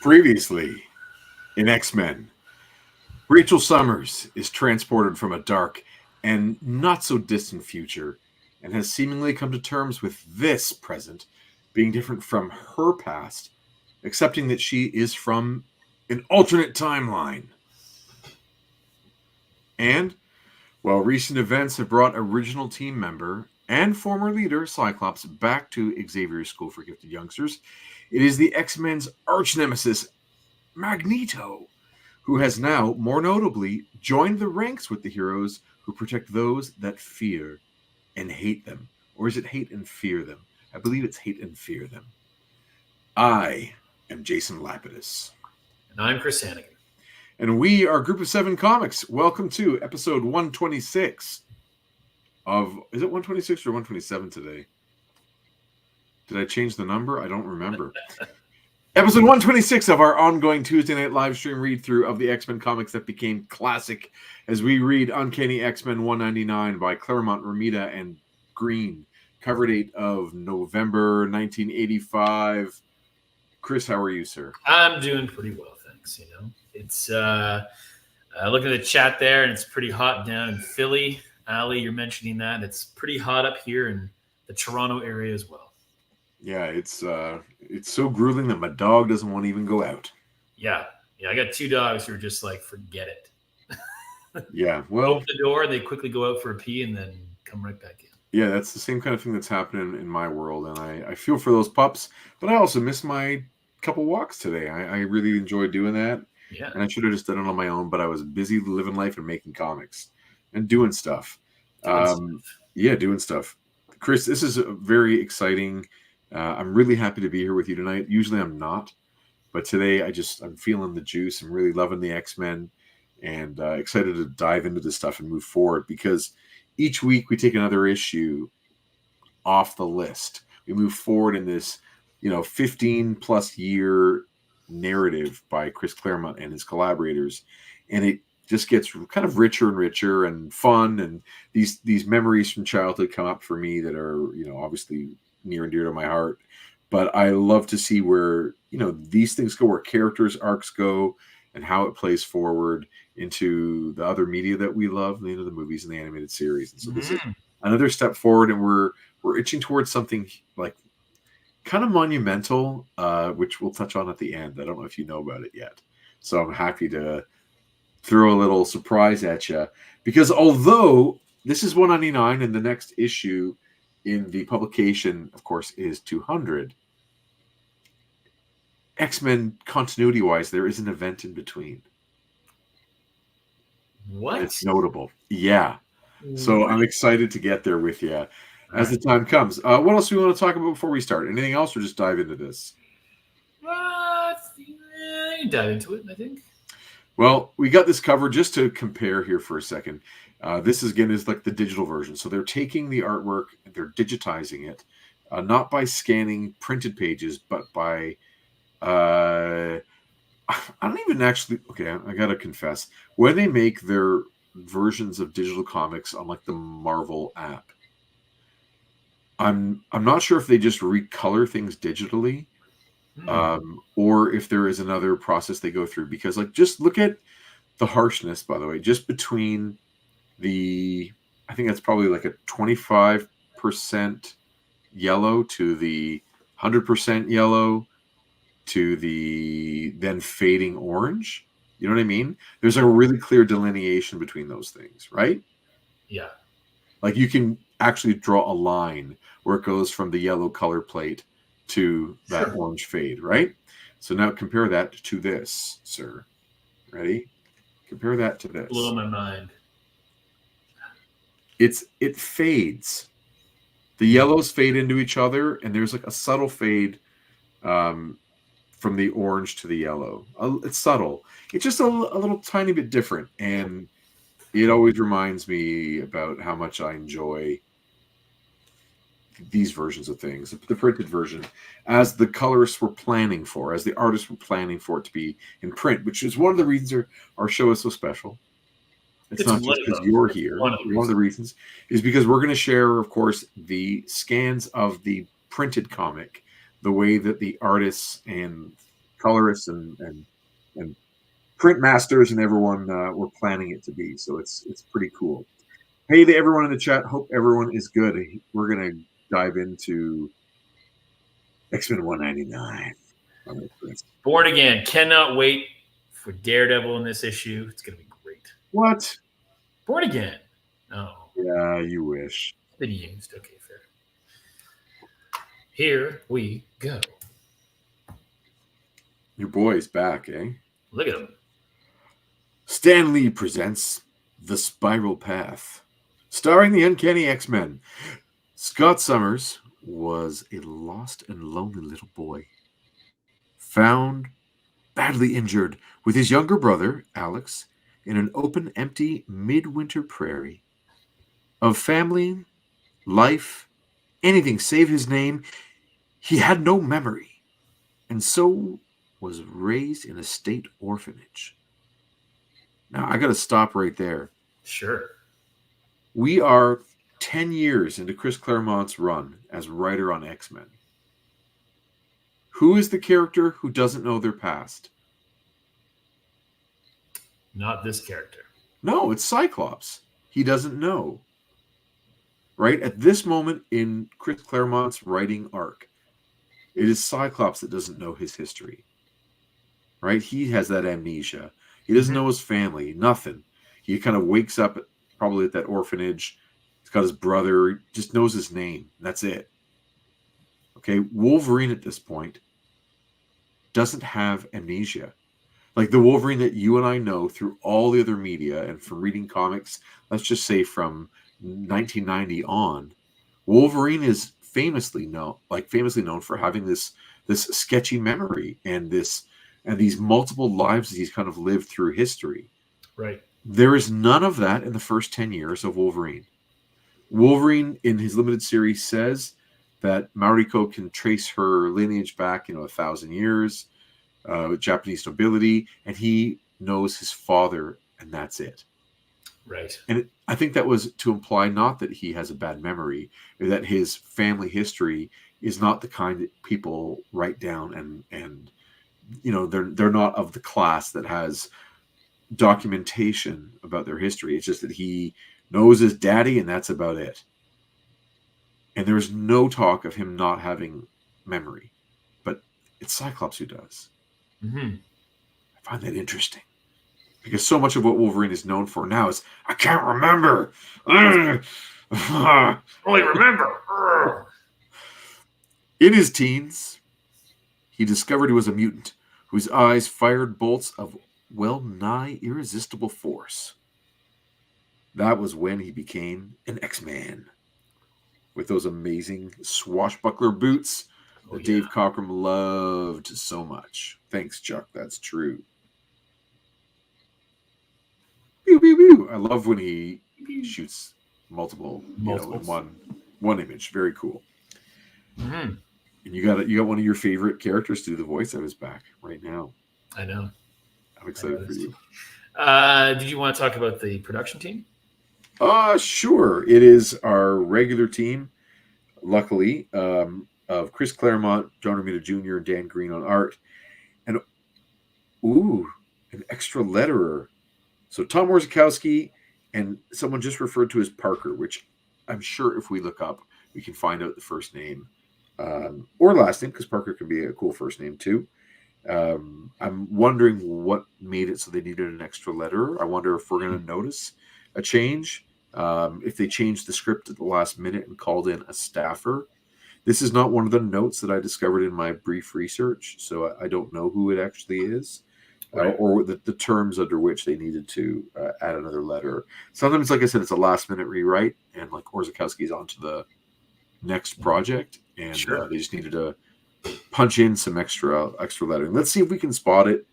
Previously in X-Men, Rachel Summers is transported from a dark and not so distant future and has seemingly come to terms with this present being different from her past, accepting that she is from an alternate timeline. And while recent events have brought original team member and former leader Cyclops back to Xavier's School for Gifted Youngsters, it is the X-Men's arch nemesis Magneto, who has now, more notably, joined the ranks with the heroes who protect those that fear and hate them. Or is it hate and fear them? I believe it's hate and fear them. I am Jason Lapidus. And I'm Chris Sanagan. And we are Group of Seven Comics. Welcome to episode 126 of... Is it 126 or 127 today? Did I change the number? I don't remember. Episode 126 of our ongoing Tuesday night live stream read-through of the X-Men comics that became classic as we read Uncanny X-Men 199 by Claremont, Romita, and Green. Cover date of November 1985. Chris, how are you, sir? I'm doing pretty well, thanks. It's look at the chat there, and it's pretty hot down in Philly. Ali, you're mentioning that. It's pretty hot up here in the Toronto area as well. Yeah, it's so grueling that my dog doesn't want to even go out. Yeah, I got two dogs who are just like, forget it. Yeah, well, open the door, they quickly go out for a pee, and then come right back in. Yeah, that's the same kind of thing that's happening in my world, and I feel for those pups, but I also miss my couple walks today. I really enjoyed doing that. Yeah, and I should have just done it on my own, but I was busy living life and making comics and doing stuff. Doing stuff. Chris, this is very exciting. I'm really happy to be here with you tonight. Usually I'm not, but today I'm feeling the juice. I'm really loving the X-Men and excited to dive into this stuff and move forward, because each week we take another issue off the list. We move forward in this, 15 plus year narrative by Chris Claremont and his collaborators. And it just gets kind of richer and richer and fun. And these memories from childhood come up for me that are, obviously near and dear to my heart. But I love to see where, these things go, where characters' arcs go, and how it plays forward into the other media that we love, the movies and the animated series. And so this is another step forward, and we're itching towards something like kind of monumental, which we'll touch on at the end. I don't know if you know about it yet. So I'm happy to throw a little surprise at you, because although this is 199 and the next issue in the publication, of course, is 200, X-Men continuity-wise, there is an event in between. What? It's notable. Yeah. So I'm excited to get there with you as the time comes. What else do we want to talk about before we start? Anything else, or just dive into this? Dive into it, I think. Well, we got this cover just to compare here for a second. This is like the digital version. So they're taking the artwork, they're digitizing it, not by scanning printed pages, but by I don't even actually. Okay, I gotta confess, when they make their versions of digital comics on like the Marvel app, I'm not sure if they just recolor things digitally, or if there is another process they go through. Because just look at the harshness, by the way, just between I think that's probably like a 25% yellow to the 100% yellow to the then fading orange. You know what I mean? There's a really clear delineation between those things, right? Yeah. Like you can actually draw a line where it goes from the yellow color plate to that orange fade, right? So now compare that to this, sir. Ready? Compare that to this. Blow my mind. It fades. The yellows fade into each other, and there's like a subtle fade from the orange to the yellow. It's subtle. It's just a little tiny bit different, and it always reminds me about how much I enjoy these versions of things, the printed version, as the colorists were planning for, as the artists were planning for it to be in print, which is one of the reasons our show is so special. It's not just because you're here. One of the reasons is because we're going to share, of course, the scans of the printed comic, the way that the artists and colorists and print masters and everyone were planning it to be. So it's pretty cool. Hey to everyone in the chat. Hope everyone is good. We're gonna dive into X-Men 199. All right, Chris. Born Again. Cannot wait for Daredevil in this issue. It's going to be great. What? Born Again. Oh. Yeah, you wish. Been used. Okay, fair. Here we go. Your boy's back, eh? Look at him. Stan Lee presents The Spiral Path, starring the Uncanny X-Men. Scott Summers was a lost and lonely little boy, found badly injured with his younger brother, Alex, in an open, empty midwinter prairie. Of family, life, anything save his name, he had no memory, and so was raised in a state orphanage. Now, I got to stop right there. Sure. We are 10 years into Chris Claremont's run as writer on X-Men. Who is the character who doesn't know their past? Not this character. No, it's Cyclops. He doesn't know. Right? At this moment in Chris Claremont's writing arc, it is Cyclops that doesn't know his history. Right? He has that amnesia. He doesn't know his family, nothing. He kind of wakes up probably at that orphanage. He's got his brother, just knows his name. That's it. Okay, Wolverine at this point doesn't have amnesia. Like the Wolverine that you and I know through all the other media and from reading comics, let's just say from 1990 on, Wolverine is famously known for having this sketchy memory and these multiple lives that he's kind of lived through history. Right. There is none of that in the first 10 years of Wolverine. Wolverine, in his limited series, says that Mariko can trace her lineage back, 1,000 years, Japanese nobility, and he knows his father, and that's it. Right. And I think that was to imply not that he has a bad memory, or that his family history is not the kind that people write down and they're not of the class that has documentation about their history. It's just that he knows his daddy and that's about it. And there's no talk of him not having memory, but it's Cyclops who does. Mm-hmm. I find that interesting because so much of what Wolverine is known for now is I can't remember. Only remember. In his teens, he discovered he was a mutant whose eyes fired bolts of well-nigh irresistible force. That was when he became an X-Man with those amazing swashbuckler boots that Dave Cockrum loved so much. Thanks, Chuck. That's true. Pew, pew, pew. I love when he shoots multiple. In one image. Very cool. Mm-hmm. And you got one of your favorite characters to do the voice of his back right now. I know. I'm excited for you. Did you want to talk about the production team? Sure. It is our regular team, luckily, of Chris Claremont, John Romita Jr., and Dan Green on art. And, an extra letterer. So Tom Warzakowski and someone just referred to as Parker, which I'm sure if we look up, we can find out the first name or last name, because Parker can be a cool first name too. I'm wondering what made it so they needed an extra letterer. I wonder if we're going to notice a change. If they changed the script at the last minute and called in a staffer. This is not one of the notes that I discovered in my brief research, so I don't know who it actually is, or the terms under which they needed to add another letter. Sometimes, like I said, it's a last-minute rewrite, and like Orzakowski's onto the next project, and they just needed to punch in some extra lettering. Let's see if we can spot it.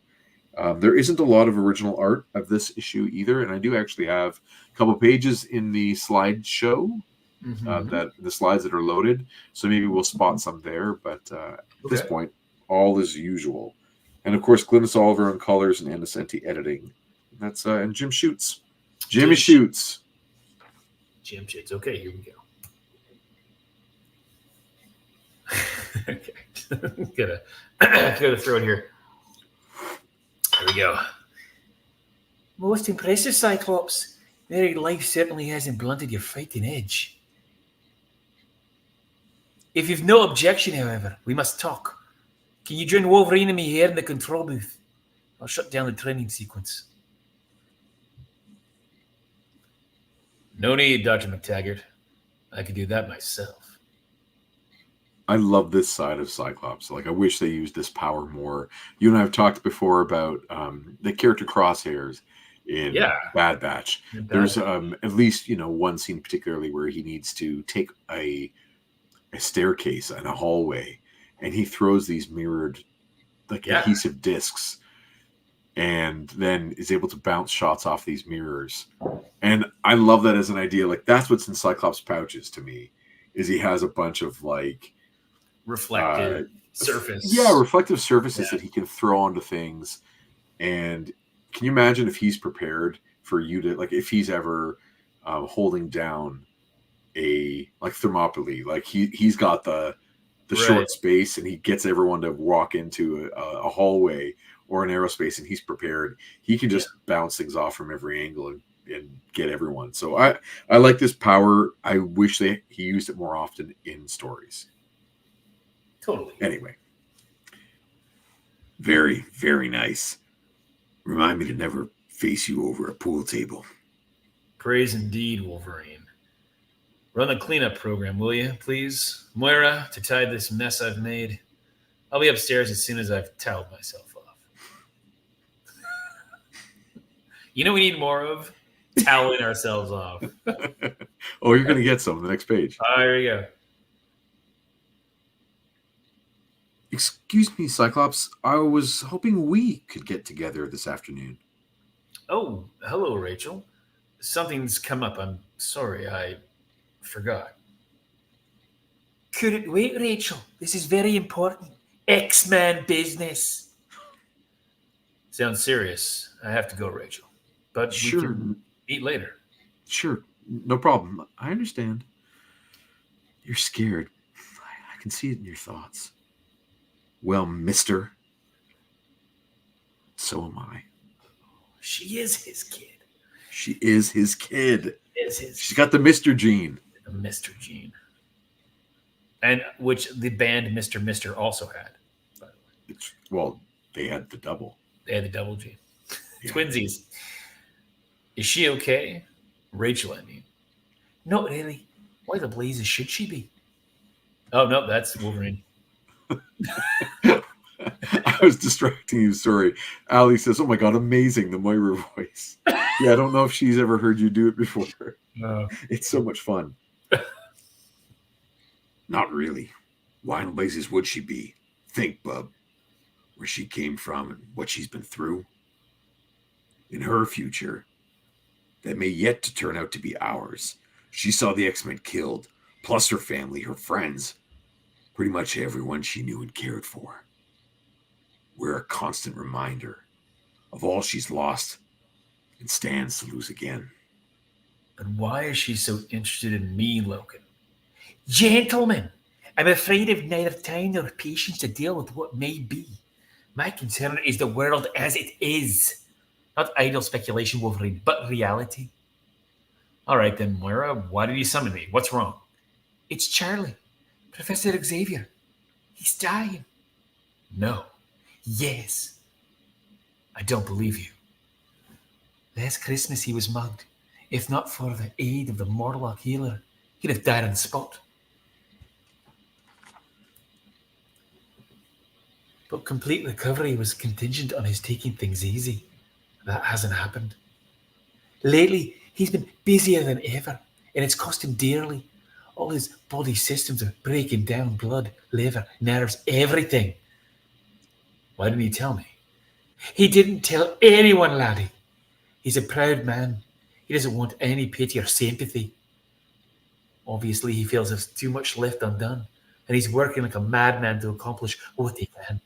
There isn't a lot of original art of this issue either, and I do actually have a couple pages in the slideshow, that the slides that are loaded, so maybe we'll spot some there, but at this point, all is usual. And of course, Glynis Oliver on colors and Innocenti editing. That's and Jim Shoots. Jimmy Shoots. Jim Shoots. Okay, here we go. Okay. gotta throw it here. we go. Most impressive, Cyclops. Married life certainly hasn't blunted your fighting edge. If you've no objection, however, we must talk. Can you join Wolverine and me here in the control booth? I'll shut down the training sequence. No need, Dr. McTaggart. I could do that myself. I love this side of Cyclops. Like, I wish they used this power more. You and I have talked before about the character Crosshairs in Bad Batch. There's at least, one scene particularly where he needs to take a staircase and a hallway, and he throws these mirrored, adhesive discs, and then is able to bounce shots off these mirrors. And I love that as an idea. Like, that's what's in Cyclops' pouches to me, is he has a bunch of reflective surface. Yeah, reflective surfaces that he can throw onto things. And can you imagine if he's prepared for you to, if he's ever holding down a Thermopylae, he's got the short space, and he gets everyone to walk into a hallway or an aerospace, and he's prepared. He can just bounce things off from every angle and get everyone. So I like this power. I wish he used it more often in stories. Totally. Anyway, very, very nice. Remind me to never face you over a pool table. Praise indeed, Wolverine. Run the cleanup program, will you, please? Moira, to tide this mess I've made. I'll be upstairs as soon as I've toweled myself off. You know we need more of? Toweling ourselves off. Oh, you're going to get some on the next page. Here we go. Excuse me, Cyclops. I was hoping we could get together this afternoon. Oh, hello, Rachel. Something's come up. I'm sorry, I forgot. Couldn't wait, Rachel. This is very important. X-Men business. Sounds serious. I have to go, Rachel. But sure. We can meet later. Sure. No problem. I understand. You're scared. I can see it in your thoughts. Well, mister, so am I. She is his kid. She is his kid. Is his. She's got the Mr. gene. The Mr. gene. And which the band Mr. also had, by the way. Well, they had the double. They had the double gene. Yeah. Twinsies. Is she okay? Rachel, I mean. Not really. Why the blazes should she be? Oh, no, that's Wolverine. I was distracting you. Sorry. Ali says, "Oh my God, amazing, the Moira voice." Yeah, I don't know if she's ever heard you do it before. No. It's so much fun. Not really. Why in blazes would she be? Think, bub, where she came from and what she's been through. In her future, that may yet to turn out to be ours. She saw the X-Men killed, plus her family, her friends. Pretty much everyone she knew and cared for. We're a constant reminder of all she's lost and stands to lose again. But why is she so interested in me, Logan? Gentlemen, I'm afraid I've neither time nor patience to deal with what may be. My concern is the world as it is. Not idle speculation, Wolverine, but reality. All right then, Moira, why did you summon me? What's wrong? It's Charlie. Professor Xavier. He's dying. No. Yes. I don't believe you. Last Christmas he was mugged. If not for the aid of the Morlock healer, he'd have died on the spot. But complete recovery was contingent on his taking things easy. That hasn't happened. Lately, he's been busier than ever, and it's cost him dearly. All his body systems are breaking down: blood, liver, nerves, everything. Why didn't he tell me? He didn't tell anyone, laddie. He's a proud man. He doesn't want any pity or sympathy. Obviously, he feels there's too much left undone, and he's working like a madman to accomplish what he can.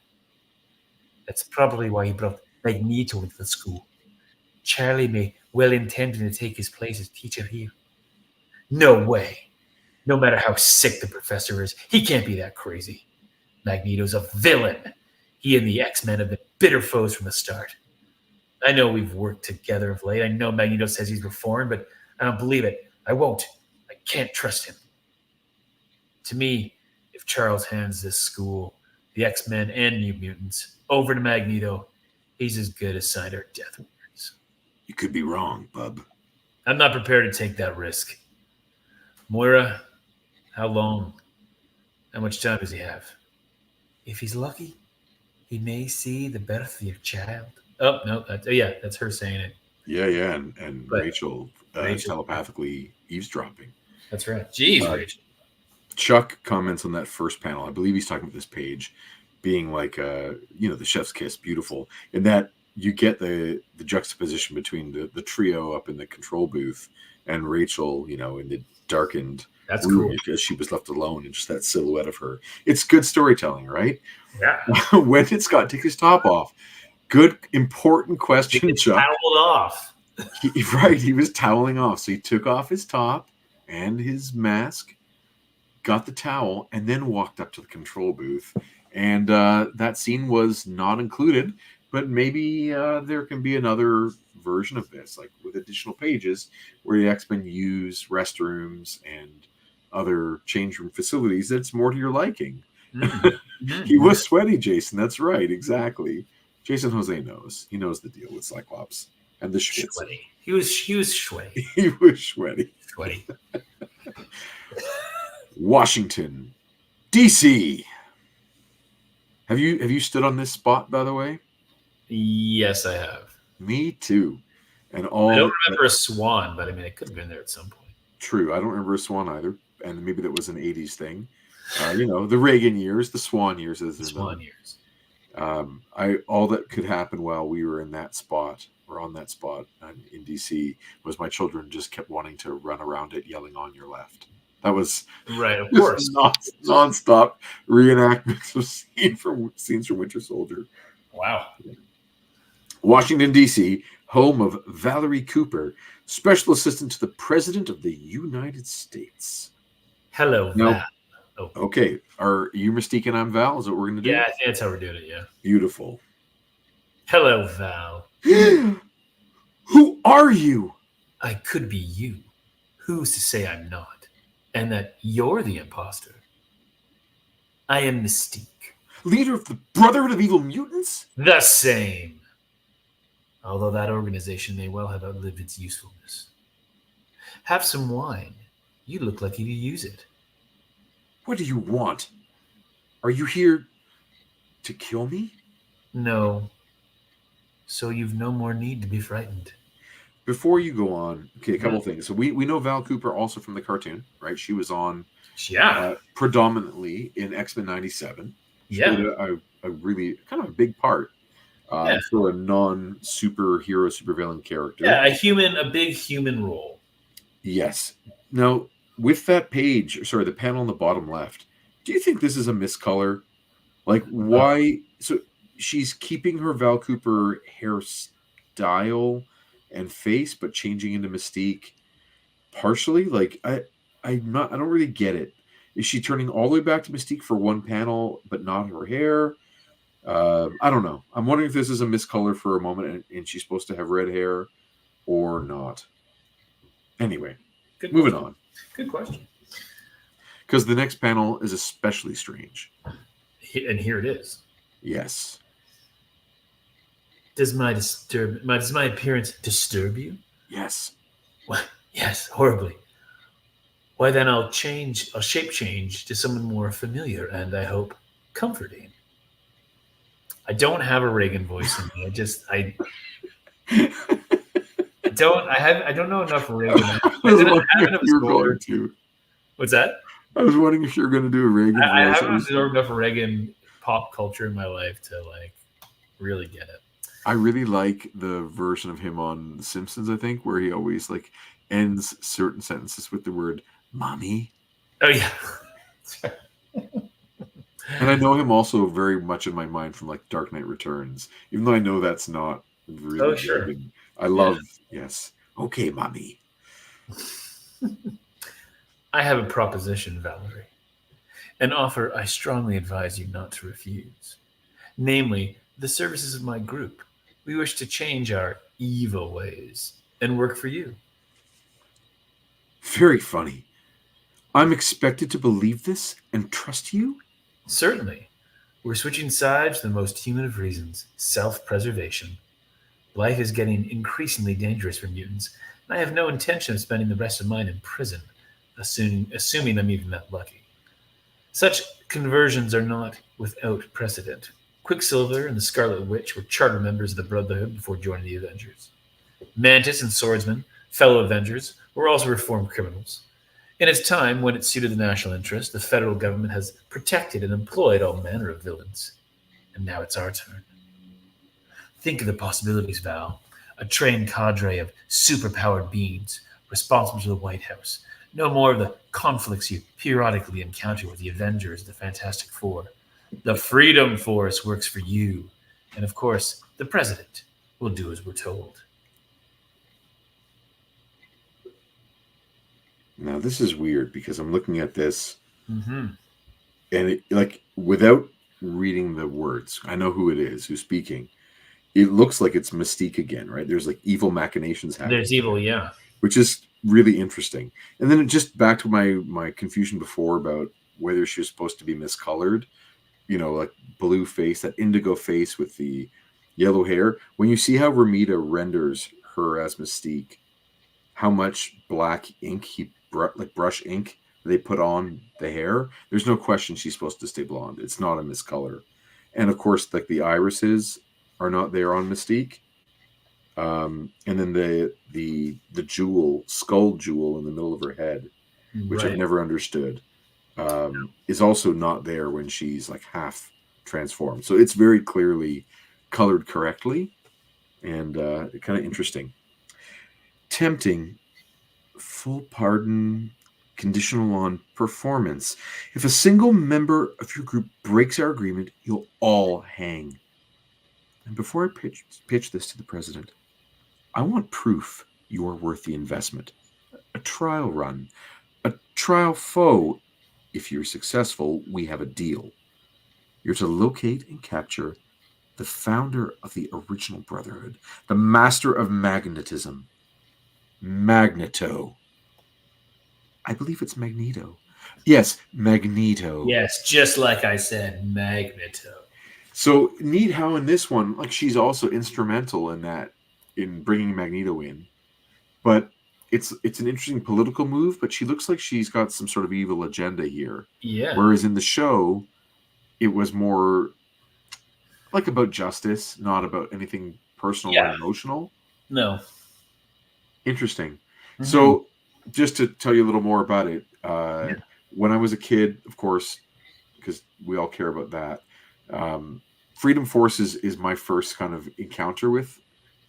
That's probably why he brought Magneto into the school. Charlie may well intend to take his place as teacher here. No way. No matter how sick the professor is, he can't be that crazy. Magneto's a villain. He and the X-Men have been bitter foes from the start. I know we've worked together of late. I know Magneto says he's reformed, but I don't believe it. I won't. I can't trust him. To me, if Charles hands this school, the X-Men and New Mutants, over to Magneto, he's as good as signed our death warrants. You could be wrong, bub. I'm not prepared to take that risk. Moira, how long? How much time does he have? If he's lucky, he may see the birth of your child. Oh, no. That's her saying it. Yeah, and Rachel telepathically eavesdropping. That's right. Jeez, Rachel. Chuck comments on that first panel. I believe he's talking about this page being like, the chef's kiss, beautiful. In that you get the juxtaposition between the trio up in the control booth and Rachel, in the darkened room because she was left alone and just that silhouette of her. It's good storytelling, right? Yeah. When did Scott take his top off? Good, important question, Chuck. Toweled off. He was toweling off. So he took off his top and his mask, got the towel, and then walked up to the control booth. And that scene was not included, but maybe there can be another version of this, like with additional pages, where the X-Men use restrooms and other change room facilities that's more to your liking. He was sweaty, Jason. That's right, exactly. Jason Jose knows. He knows the deal with Cyclops and the Schwitz. Sweaty. He was sweaty. He was sweaty. Sweaty. Washington, D.C. Have you stood on this spot, by the way? Yes, I have. Me too. And I don't remember a swan, but I mean, it could have been there at some point. True. I don't remember a swan either. And maybe that was an 80s thing. The Reagan years, the Swan years, as they're known. Swan years. All that could happen while we were in that spot or on that spot in DC was my children just kept wanting to run around it, yelling "On your left." That was right, of course, nonstop reenactments of scenes from Winter Soldier. Wow. Washington D.C., home of Valerie Cooper, special assistant to the President of the United States. Hello, Val. Oh. Okay. Are you Mystique and I'm Val? Is that what we're going to do? Yeah, I think that's how we're doing it, yeah. Beautiful. Hello, Val. Who are you? I could be you. Who's to say I'm not? And that you're the imposter? I am Mystique. Leader of the Brotherhood of Evil Mutants? The same. Although that organization may well have outlived its usefulness. Have some wine. You look like you could use it. What do you want? Are you here to kill me? No. So you've no more need to be frightened. Before you go on, okay, a couple things. So we know Val Cooper also from the cartoon, right? She was on predominantly in X-Men 97. She played a really kind of a big part for a non-superhero, supervillain character. Yeah, a big human role. Yes. Now, with that page, the panel on the bottom left, do you think this is a miscolor? Like, why? So she's keeping her Val Cooper hairstyle and face, but changing into Mystique partially. Like, I don't really get it. Is she turning all the way back to Mystique for one panel, but not her hair? I don't know. I'm wondering if this is a miscolor for a moment, and she's supposed to have red hair or not. Anyway, moving on. Good question. Because the next panel is especially strange. And here it is. Yes. Does my appearance disturb you? Yes. Well, yes, horribly. Why then I'll shape change to someone more familiar and I hope comforting. I don't have a Reagan voice in me. I don't know enough Reagan. What's that? I was wondering if you were going to do a Reagan voice. I haven't absorbed enough Reagan pop culture in my life to really get it. I really like the version of him on The Simpsons, I think, where he always ends certain sentences with the word "mommy." Oh yeah. And I know him also very much in my mind from Dark Knight Returns, even though I know that's not really. Oh sure. Reagan. I love yes. Okay, mommy. I have a proposition, Valerie. An offer I strongly advise you not to refuse. Namely, the services of my group, We wish to change our evil ways and work for you. Very funny. I'm expected to believe this and trust you? Certainly. We're switching sides for the most human of reasons, self-preservation. Life is getting increasingly dangerous for mutants, and I have no intention of spending the rest of mine in prison, assuming I'm even that lucky. Such conversions are not without precedent. Quicksilver and the Scarlet Witch were charter members of the Brotherhood before joining the Avengers. Mantis and Swordsman, fellow Avengers, were also reformed criminals. In its time, when it suited the national interest, the federal government has protected and employed all manner of villains. And now it's our turn. Think of the possibilities, Val. A trained cadre of superpowered beings responsible to the White House. No more of the conflicts you periodically encounter with the Avengers, the Fantastic Four. The Freedom Force works for you. And of course, the President will do as we're told. Now, this is weird because I'm looking at this Mm-hmm. and without reading the words, I know who it is who's speaking. It looks like it's Mystique again, right? There's like evil machinations happening. There's evil, yeah. Which is really interesting. And then just back to my confusion before about whether she was supposed to be miscolored, like blue face, that indigo face with the yellow hair. When you see how Romita renders her as Mystique, how much black ink brush ink they put on the hair, there's no question she's supposed to stay blonde. It's not a miscolor. And of course, like the irises are not there on Mystique. And then the skull jewel in the middle of her head, which I've never understood, is also not there when she's like half transformed. So it's very clearly colored correctly and kind of interesting. Tempting. Full pardon, conditional on performance. If a single member of your group breaks our agreement, you'll all hang. And before I pitch this to the president, I want proof you are worth the investment. A trial run, a trial foe. If you're successful, we have a deal. You're to locate and capture the founder of the original Brotherhood, the master of magnetism, Magneto. I believe it's Magneto. Yes, Magneto. Yes, just like I said, Magneto. So neat how in this one, like she's also instrumental in bringing Magneto in. But it's an interesting political move, but she looks like she's got some sort of evil agenda here. Yeah. Whereas in the show, it was more like about justice, not about anything personal or emotional. No. Interesting. Mm-hmm. So just to tell you a little more about it, when I was a kid, of course, because we all care about that, Freedom Force is my first kind of encounter with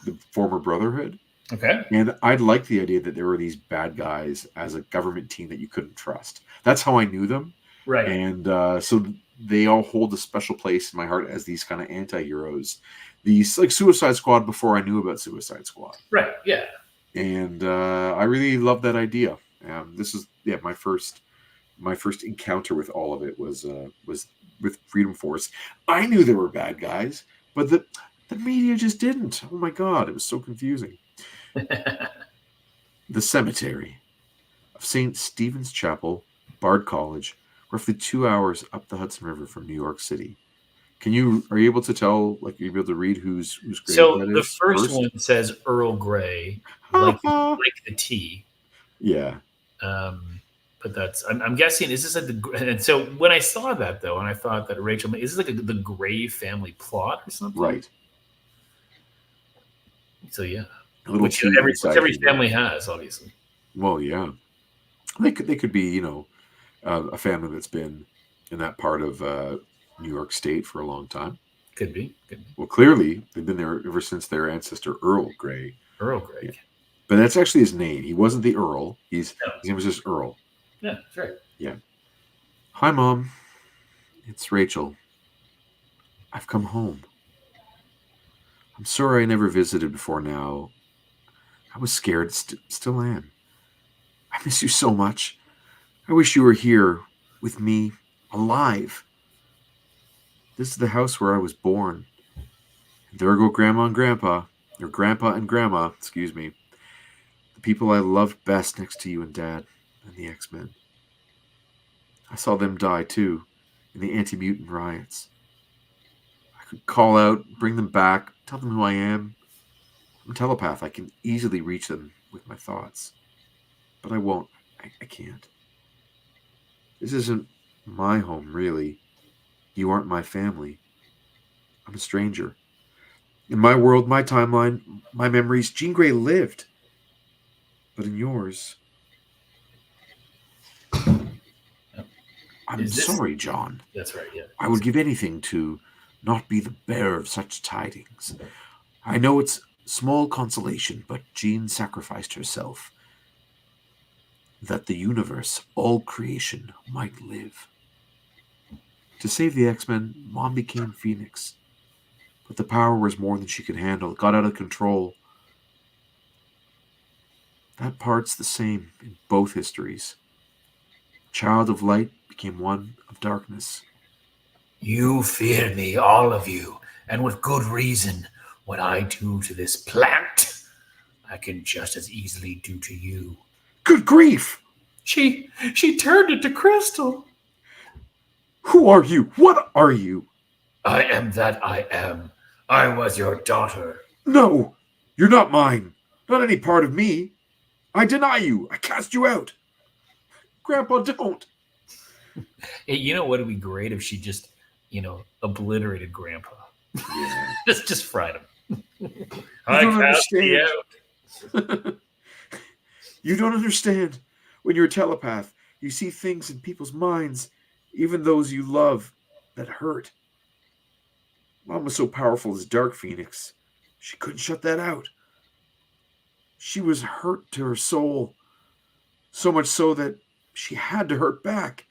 the former Brotherhood. Okay. And I liked the idea that there were these bad guys as a government team that you couldn't trust. That's how I knew them. Right. And so they all hold a special place in my heart as these kind of anti-heroes. These like Suicide Squad before I knew about Suicide Squad. Right, yeah. And I really love that idea. This is my first encounter with all of it was with Freedom Force. I knew there were bad guys, but the media just didn't. Oh my God, it was so confusing. The cemetery of St. Stephen's Chapel, Bard College, roughly 2 hours up the Hudson River from New York City. Are you able to tell, like, you're able to read whose grave so that is? The first one says Earl Grey, like the tea. Yeah. But that's, I'm guessing, is this like and so when I saw that though, and I thought that Rachel, is this like the Grey family plot or something? Right. So yeah. Which every family has, obviously. Well, yeah. They could be, a family that's been in that part of New York State for a long time. Could be. Well, clearly they've been there ever since their ancestor Earl Grey. Earl Grey. Yeah. But that's actually his name. He wasn't the Earl. His name was just Earl. Yeah, that's right. Yeah. Hi, Mom. It's Rachel. I've come home. I'm sorry I never visited before now. I was scared. Still am. I miss you so much. I wish you were here with me, alive. This is the house where I was born. There go Grandma and Grandpa, or Grandpa and Grandma, excuse me. The people I loved best next to you and Dad and the X-Men. I saw them die too, in the anti-mutant riots. I could call out, bring them back, tell them who I am. I'm a telepath. I can easily reach them with my thoughts. But I won't. I can't. This isn't my home, really. You aren't my family. I'm a stranger. In my world, my timeline, my memories, Jean Grey lived. But in yours... I'm sorry, John. That's right, yeah. I would give anything to not be the bearer of such tidings. I know it's small consolation, but Jean sacrificed herself that the universe, all creation, might live. To save the X-Men, Mom became Phoenix. But the power was more than she could handle. It got out of control. That part's the same in both histories. Child of light became one of darkness. You fear me, all of you, and with good reason. What I do to this plant, I can just as easily do to you. Good grief! She turned into crystal. Who are you? What are you? I am that I am. I was your daughter. No, you're not mine. Not any part of me. I deny you. I cast you out. Grandpa, don't. Hey, you know what would be great if she just, obliterated Grandpa. Yeah. just fried him. I don't understand. You don't understand. When you're a telepath, you see things in people's minds, even those you love, that hurt. Mom was so powerful as Dark Phoenix. She couldn't shut that out. She was hurt to her soul. So much so that she had to hurt back.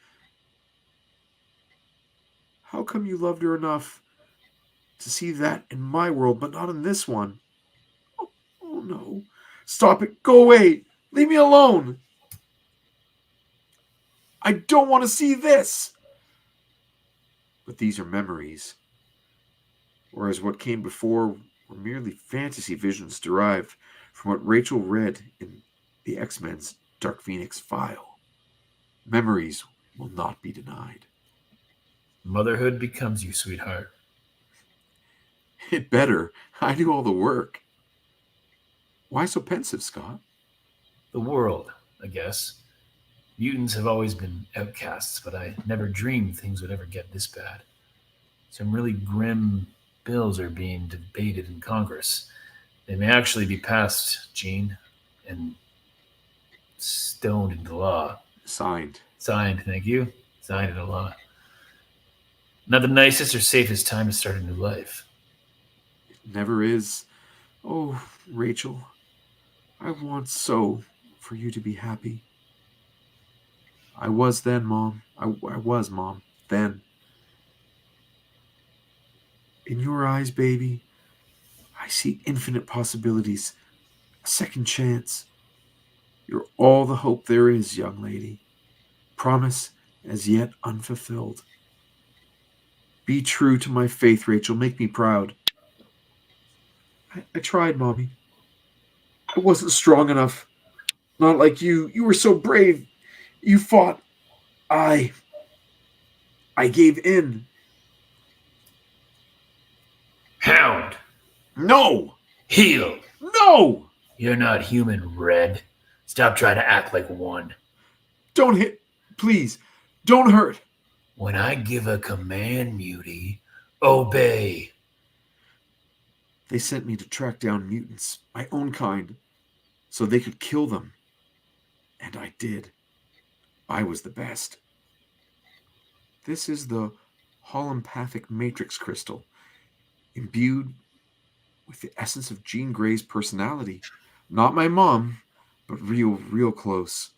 How come you loved her enough to see that in my world, but not in this one? Oh no. Stop it. Go away. Leave me alone. I don't want to see this. But these are memories. Whereas what came before were merely fantasy visions derived from what Rachel read in the X-Men's Dark Phoenix file. Memories will not be denied. Motherhood becomes you, sweetheart. It better. I do all the work. Why so pensive, Scott? The world, I guess. Mutants have always been outcasts, but I never dreamed things would ever get this bad. Some really grim bills are being debated in Congress. They may actually be passed, Gene, and stoned into law. Signed. Signed, thank you. Signed into law. Not the nicest or safest time to start a new life. It never is. Oh, Rachel, I want so for you to be happy. I was then, Mom. I was, Mom, then. In your eyes, baby, I see infinite possibilities, a second chance. You're all the hope there is, young lady. Promise as yet unfulfilled. Be true to my faith, Rachel. Make me proud. I tried, Mommy. I wasn't strong enough. Not like you. You were so brave. You fought. I gave in. Hound. No! Heel. No! You're not human, Red. Stop trying to act like one. Don't hit. Please. Don't hurt. When I give a command, Mutie, obey. They sent me to track down mutants, my own kind, so they could kill them. And I did. I was the best. This is the holopathic matrix crystal, imbued with the essence of Jean Grey's personality. Not my mom, but real close.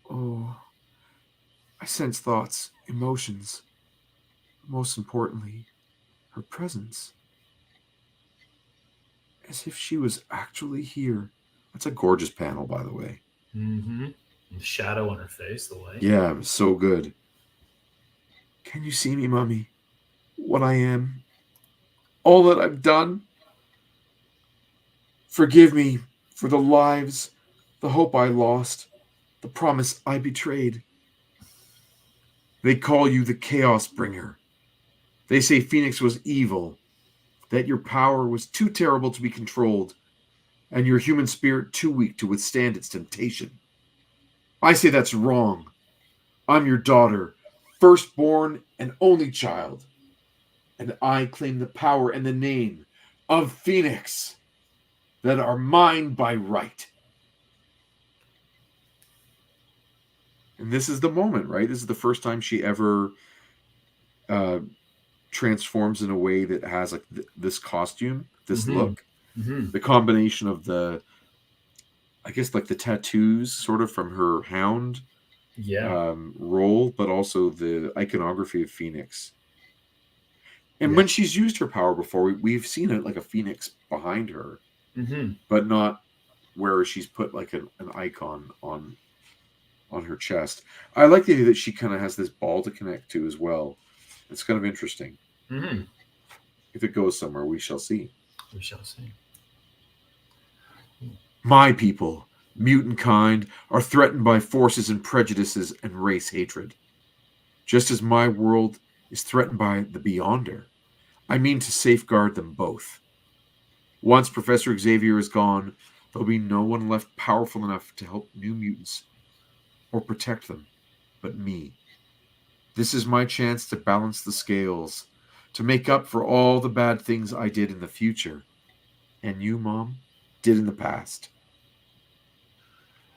Oh, I sense thoughts, emotions. Most importantly, her presence. As if she was actually here. That's a gorgeous panel, by the way. Mm-hmm. The shadow on her face, the light. Yeah, it was so good. Can you see me, Mommy? What I am? all that I've done. Forgive me for the lives, the hope I lost, the promise I betrayed. They call you the Chaos Bringer. They say Phoenix was evil, that your power was too terrible to be controlled, and your human spirit too weak to withstand its temptation. I say that's wrong. I'm your daughter, firstborn and only child, and I claim the power and the name of Phoenix that are mine by right. And this is the moment, right? This is the first time she ever transforms in a way that has like this costume, this look. The combination of the, I guess, like the tattoos sort of from her hound role, but also the iconography of Phoenix. And when she's used her power before, we've seen it like a phoenix behind her, but not where she's put like an icon on her chest. I like the idea that she kind of has this ball to connect to as well. It's kind of interesting. If it goes somewhere, we shall see. We shall see. My people, mutant kind, are threatened by forces and prejudices and race hatred. Just as my world is threatened by the Beyonder, I mean to safeguard them both. Once Professor Xavier is gone, there'll be no one left powerful enough to help new mutants or protect them but me. This is my chance to balance the scales, to make up for all the bad things I did in the future, and you, Mom, did in the past.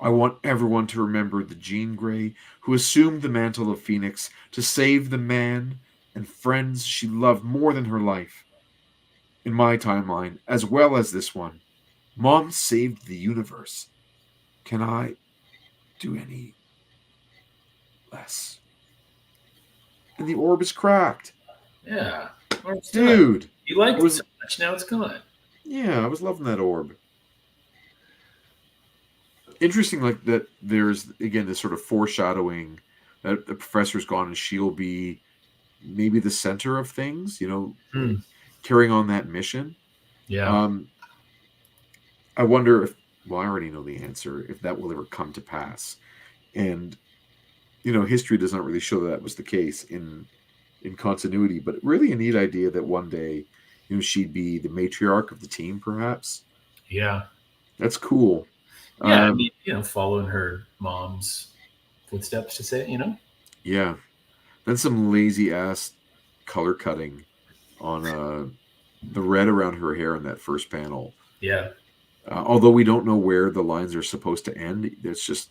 I want everyone to remember the Jean Grey who assumed the mantle of Phoenix to save the man and friends she loved more than her life. In my timeline, as well as this one, Mom saved the universe. Can I do any less? And the orb is cracked. Yeah. Dude. You liked it so much, now it's gone. Yeah, I was loving that orb. Interesting, like that there's, again, this sort of foreshadowing that the professor's gone and she'll be maybe the center of things, carrying on that mission. Yeah. I wonder if, well, I already know the answer, if that will ever come to pass. And, history does not really show that was the case in continuity, but really a neat idea that one day, she'd be the matriarch of the team, perhaps. Yeah. That's cool. Yeah, following her mom's footsteps to say, Yeah. Then some lazy ass color cutting on the red around her hair in that first panel. Yeah. Although we don't know where the lines are supposed to end, it's just,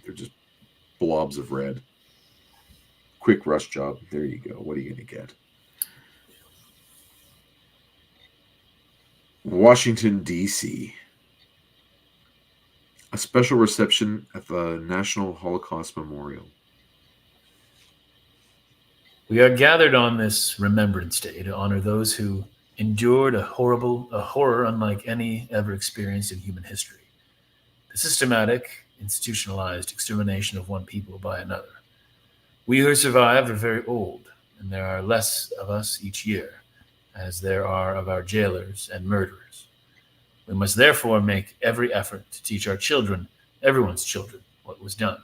they're just blobs of red. Quick rush job. There you go. What are you going to get? Washington, D.C. A special reception at the National Holocaust Memorial. We are gathered on this Remembrance Day to honor those who endured a horror unlike any ever experienced in human history. The systematic, institutionalized extermination of one people by another. We who survived are very old, and there are less of us each year, as there are of our jailers and murderers. We must therefore make every effort to teach our children, everyone's children, what was done,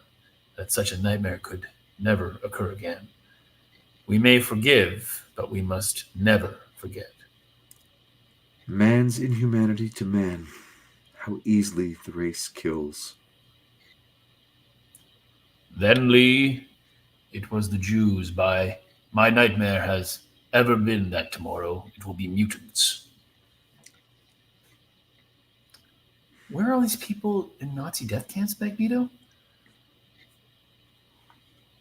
that such a nightmare could never occur again. We may forgive, but we must never forget. Man's inhumanity to man, how easily the race kills. Then, Lee, it was the Jews. By my nightmare has ever been that tomorrow it will be mutants. Where are all these people in Nazi death camps, Magneto?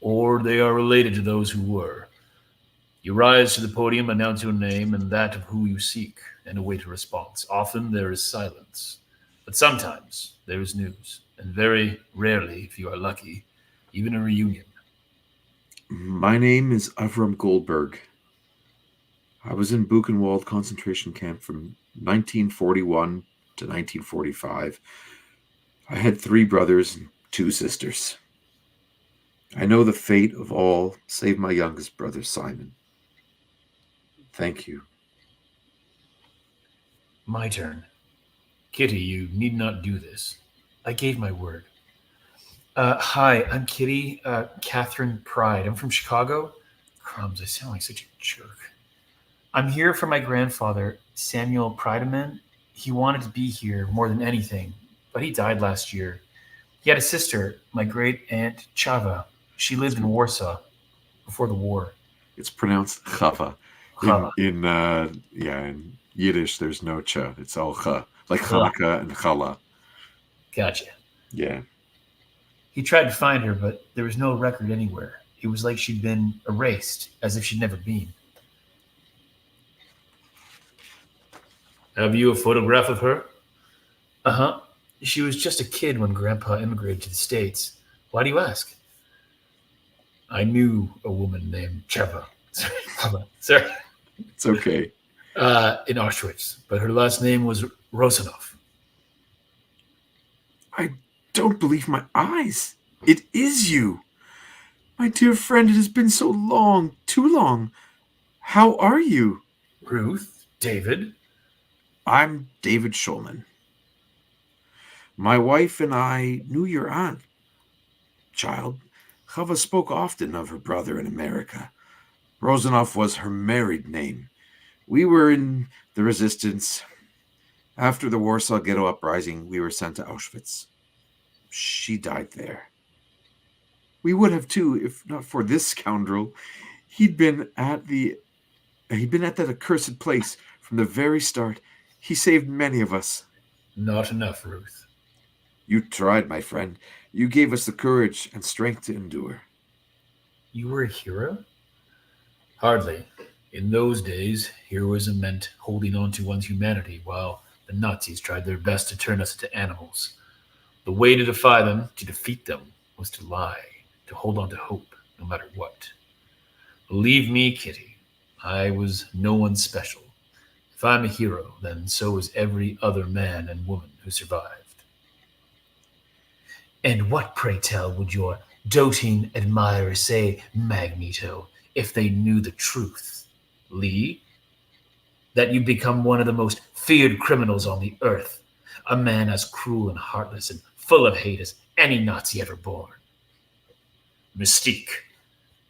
Or they are related to those who were. You rise to the podium, announce your name and that of who you seek, and await a response. Often there is silence, but sometimes there is news, and very rarely, if you are lucky, even a reunion. My name is Avram Goldberg. I was in Buchenwald concentration camp from 1941 to 1945. I had 3 brothers and 2 sisters. I know the fate of all save my youngest brother, Simon. Thank you. My turn. Kitty, you need not do this. I gave my word. Hi, I'm Kitty, Catherine Pride. I'm from Chicago. Crumbs, I sound like such a jerk. I'm here for my grandfather, Samuel Prideman. He wanted to be here more than anything, but he died last year. He had a sister, my great aunt Chava. She lived in Warsaw before the war. It's pronounced chava. Chava. In Yiddish, there's no cha. It's all cha, like Hanukkah and challah. Gotcha. Yeah. He tried to find her, but there was no record anywhere. It was like she'd been erased, as if she'd never been. Have you a photograph of her? Uh-huh. She was just a kid when Grandpa immigrated to the States. Why do you ask? I knew a woman named Cheva. Sorry. It's okay. In Auschwitz, but her last name was Rosanov. I don't believe my eyes. It is you. My dear friend, it has been so long, too long. How are you? Ruth? David? I'm David Schulman. My wife and I knew your aunt. Child, Chava spoke often of her brother in America. Rosanov was her married name. We were in the resistance. After the Warsaw Ghetto Uprising, we were sent to Auschwitz. She died there. We would have too, if not for this scoundrel. He'd been at that accursed place from the very start. He saved many of us. Not enough, Ruth. You tried, my friend. You gave us the courage and strength to endure. You were a hero? Hardly. In those days, heroism meant holding on to one's humanity while the Nazis tried their best to turn us into animals. The way to defy them, to defeat them, was to lie, to hold on to hope, no matter what. Believe me, Kitty, I was no one special. If I'm a hero, then so is every other man and woman who survived. And what, pray tell, would your doting admirers say, Magneto, if they knew the truth? Lee? That you'd become one of the most feared criminals on the earth, a man as cruel and heartless and full of hate as any Nazi ever born. Mystique.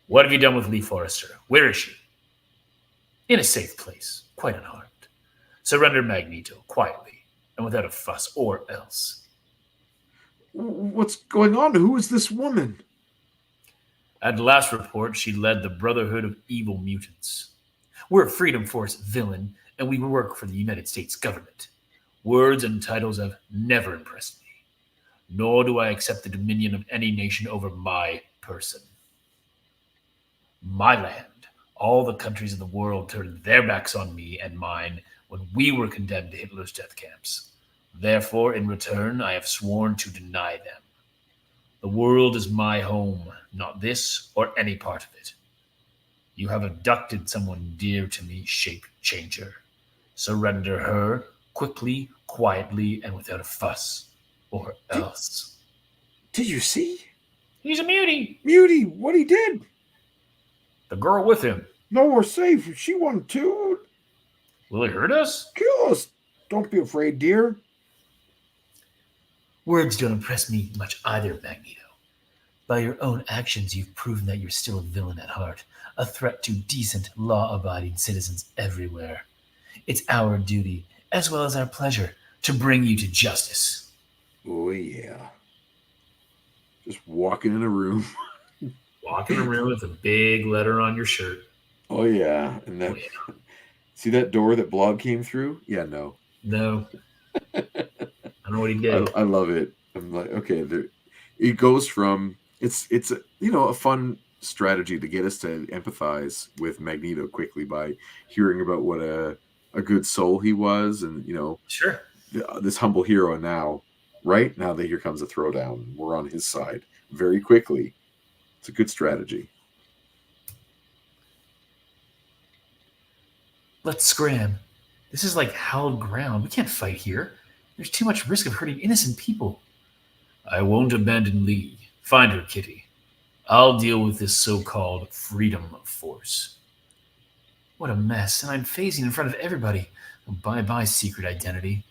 What have you done with Lee Forrester? Where is she? In a safe place, quite unharmed. Surrender Magneto, quietly, and without a fuss or else. What's going on? Who is this woman? At last report, she led the Brotherhood of Evil Mutants. We're a Freedom Force villain, and we work for the United States government. Words and titles have never impressed me, nor do I accept the dominion of any nation over my person. My land, all the countries of the world turned their backs on me and mine when we were condemned to Hitler's death camps. Therefore, in return, I have sworn to deny them. The world is my home, not this or any part of it. You have abducted someone dear to me, Shape Changer. Surrender her, quickly, quietly, and without a fuss, or else. Did you see? He's a mutie. Mutie, what he did? The girl with him. No, we're safe. If she wanted to. Will he hurt us? Kill us. Don't be afraid, dear. Words don't impress me much either, Magneto. By your own actions, you've proven that you're still a villain at heart, a threat to decent, law-abiding citizens everywhere. It's our duty, as well as our pleasure, to bring you to justice. Oh, yeah. Just walking in a room. Walking in a room with a big letter on your shirt. Oh, yeah. And that. Oh, yeah. See that door that Blob came through? Yeah, no. No. I don't know what he did. I love it. I'm like, okay, it goes from it's a fun strategy to get us to empathize with Magneto quickly by hearing about what a good soul he was, and sure, this humble hero. Now, right now, that here comes a throwdown. We're on his side very quickly. It's a good strategy. Let's scram. This is like hallowed ground. We can't fight here. There's too much risk of hurting innocent people. I won't abandon Lee. Find her, Kitty. I'll deal with this so-called Freedom Force. What a mess, and I'm phasing in front of everybody. Bye-bye, secret identity.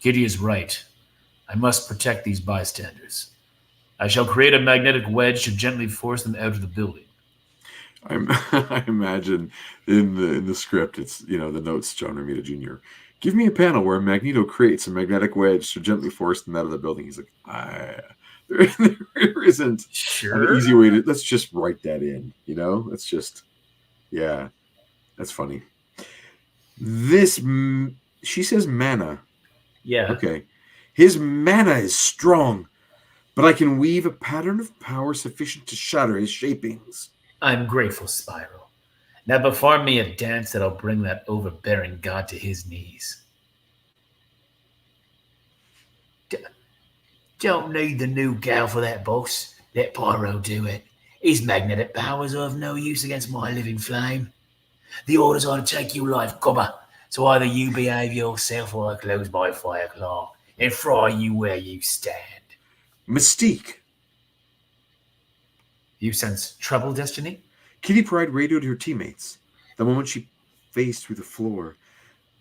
Kitty is right. I must protect these bystanders. I shall create a magnetic wedge to gently force them out of the building. I imagine in the script, it's the notes, John Romita Jr. Give me a panel where Magneto creates a magnetic wedge to gently force them out of the building. He's like, there isn't an easy way to. Let's just write that in. Let's just, yeah, that's funny. She says mana. Yeah. Okay. His mana is strong, but I can weave a pattern of power sufficient to shatter his shapings. I'm grateful, Spiral. Now perform me a dance that'll bring that overbearing god to his knees. Don't need the new gal for that, boss. Let Pyro do it. His magnetic powers are of no use against my living flame. The orders are to take you life, cobber. So either you behave yourself or I close my fire claw and fry you where you stand. Mystique. You sense trouble, Destiny? Kitty Pryde radioed her teammates. The moment she phased through the floor,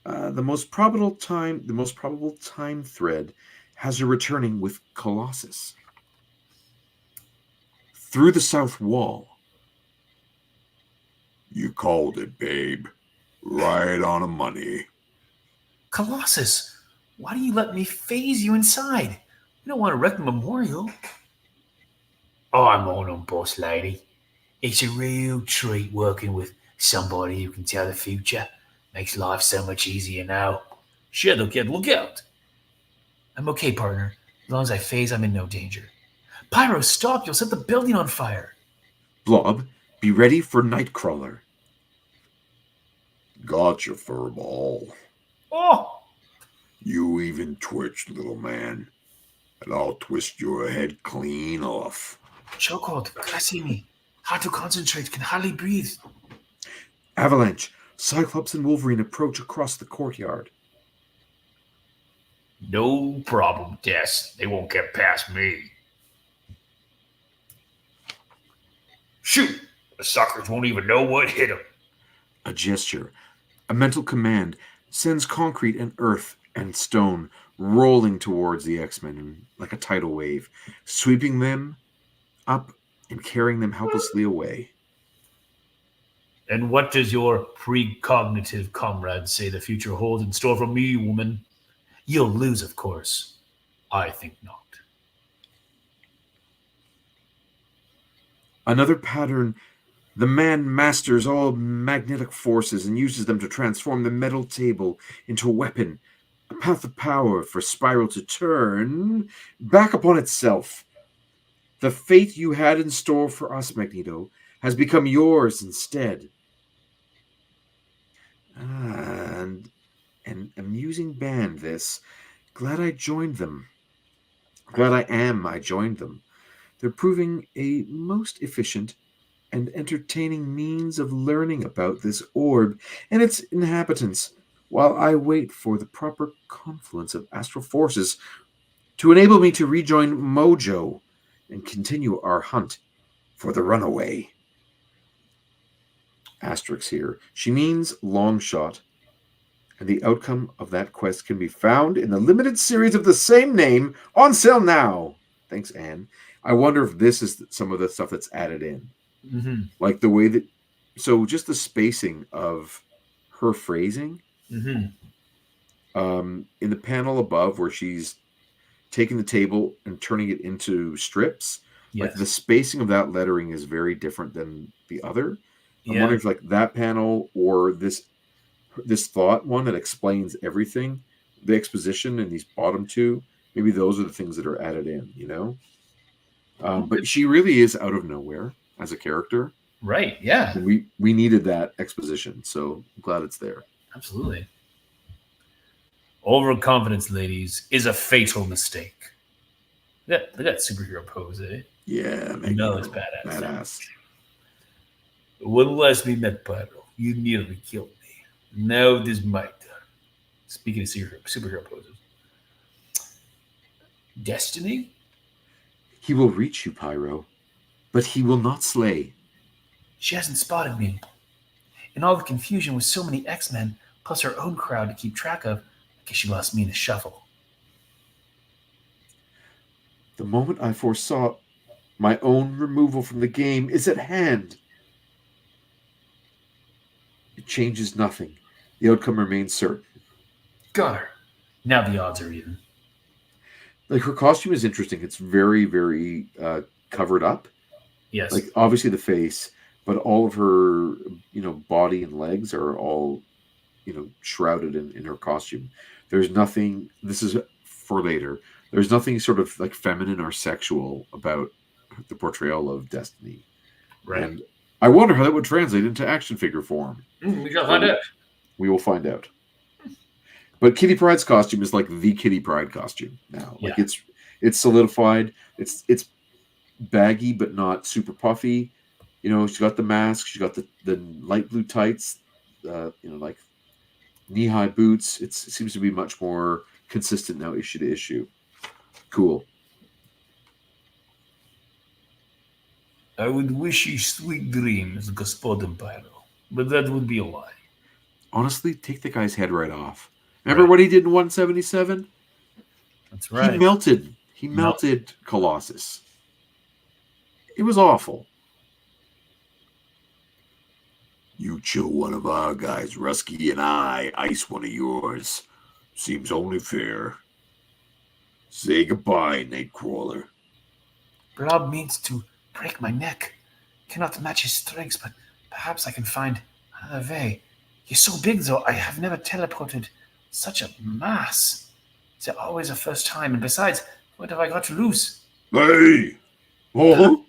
the most probable time thread has her returning with Colossus through the south wall. You called it, babe. Right on the money. Colossus, why do you let me phase you inside? You don't want to wreck the memorial. I'm on them, boss lady. It's a real treat working with somebody who can tell the future. Makes life so much easier now. Shadow Kid, look out. I'm okay, partner. As long as I phase, I'm in no danger. Pyro, stop. You'll set the building on fire. Blob, be ready for Nightcrawler. Gotcha, Furball. Oh! You even twitched, little man. And I'll twist your head clean off. Chokehold, me. Hard to concentrate, can hardly breathe. Avalanche, Cyclops and Wolverine approach across the courtyard. No problem, Des. They won't get past me. Shoot! The suckers won't even know what hit them. A gesture, a mental command, sends concrete and earth and stone rolling towards the X-Men like a tidal wave, sweeping them up and carrying them helplessly away. And what does your precognitive comrade say the future holds in store for me, woman? You'll lose, of course. I think not. Another pattern. The man masters all magnetic forces and uses them to transform the metal table into a weapon, a path of power for Spiral to turn back upon itself. The fate you had in store for us, Magneto, has become yours instead. And an amusing band, this. Glad I joined them. I joined them. They're proving a most efficient and entertaining means of learning about this orb and its inhabitants, while I wait for the proper confluence of astral forces to enable me to rejoin Mojo and continue our hunt for the runaway. Asterisk here. She means long shot, and the outcome of that quest can be found in the limited series of the same name on sale now. Thanks, Anne. I wonder if this is some of the stuff that's added in. Mm-hmm. Like the way that, so just the spacing of her phrasing. Mm-hmm. In the panel above where she's taking the table and turning it into strips, Yes. like the spacing of that lettering is very different than the other. I'm wondering if like that panel or this thought one that explains everything, the exposition in these bottom two, maybe those are the things that are added in, you know? But she really is out of nowhere as a character. Right, yeah. And we needed that exposition, so I'm glad it's there. Absolutely. Overconfidence, ladies, is a fatal mistake. Look at that superhero pose, eh? Yeah, No, it's badass. Badass. When last we met, Pyro, you nearly killed me. Now this is my turn. Speaking of superhero poses. Destiny? He will reach you, Pyro, but he will not slay. She hasn't spotted me. In all the confusion with so many X-Men, plus her own crowd to keep track of in case she lost me in the shuffle. The moment I foresaw my own removal from the game is at hand. It changes nothing. The outcome remains certain. Got her. Now the odds are even. Like, her costume is interesting. It's very, very covered up. Yes. Like, obviously the face, but all of her, body and legs are all, shrouded in her costume. There's nothing, this is for later, there's nothing sort of like feminine or sexual about the portrayal of Destiny. Right. And I wonder how that would translate into action figure form. We shall find out. We will find out. But Kitty Pryde's costume is like the Kitty Pryde costume now. Like, it's solidified. It's baggy but not super puffy. She's got the mask. She's got the light blue tights. Like knee-high boots. It seems to be much more consistent now, issue to issue. Cool. I would wish you sweet dreams, Gospodin Pyro, but that would be a lie. Honestly, take the guy's head right off. Remember what he did in 177? That's right. He melted Colossus. It was awful. You chill one of our guys, Rusky, and I ice one of yours. Seems only fair. Say goodbye, Nightcrawler. Blob means to break my neck. Cannot match his strengths, but perhaps I can find another way. He's so big, though, I have never teleported such a mass. It's always a first time, and besides, what have I got to lose? Hey! Oh!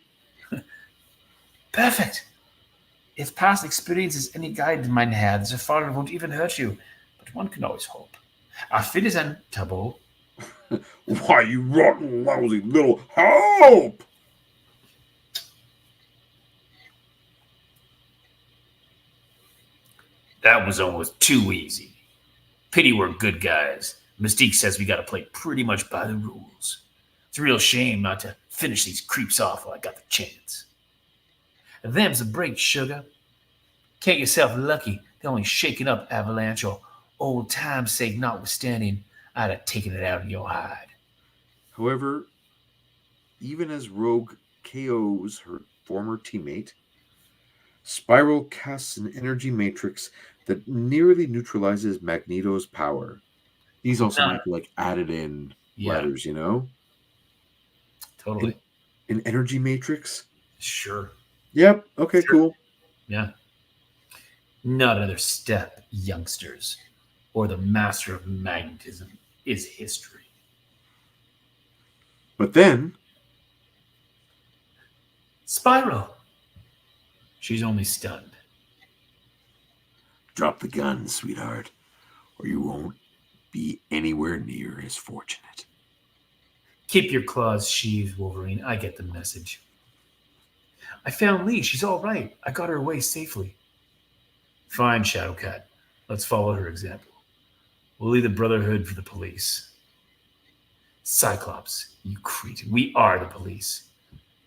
Perfect. If past experience is any guide in mine head, the father won't even hurt you, but one can always hope. Auf Wiedersehen, Tabo. Why, you rotten, lousy little help! That was almost too easy. Pity we're good guys. Mystique says we gotta play pretty much by the rules. It's a real shame not to finish these creeps off while I got the chance. Them's a break, sugar. Count yourself lucky they're only shaking up Avalanche, or old time's sake notwithstanding, I'd have taken it out of your hide. However, even as Rogue KOs her former teammate, Spiral casts an energy matrix that nearly neutralizes Magneto's power. These also might be like added in letters, Totally. An energy matrix? Sure. Yep. Okay, Sure. cool. Yeah. Not another step, youngsters, or the master of magnetism is history. But then... Spiral. She's only stunned. Drop the gun, sweetheart, or you won't be anywhere near as fortunate. Keep your claws sheathed, Wolverine. I get the message. I found Lee. She's all right. I got her away safely. Fine, Shadowcat. Let's follow her example. We'll leave the Brotherhood for the police. Cyclops, you cretin. We are the police.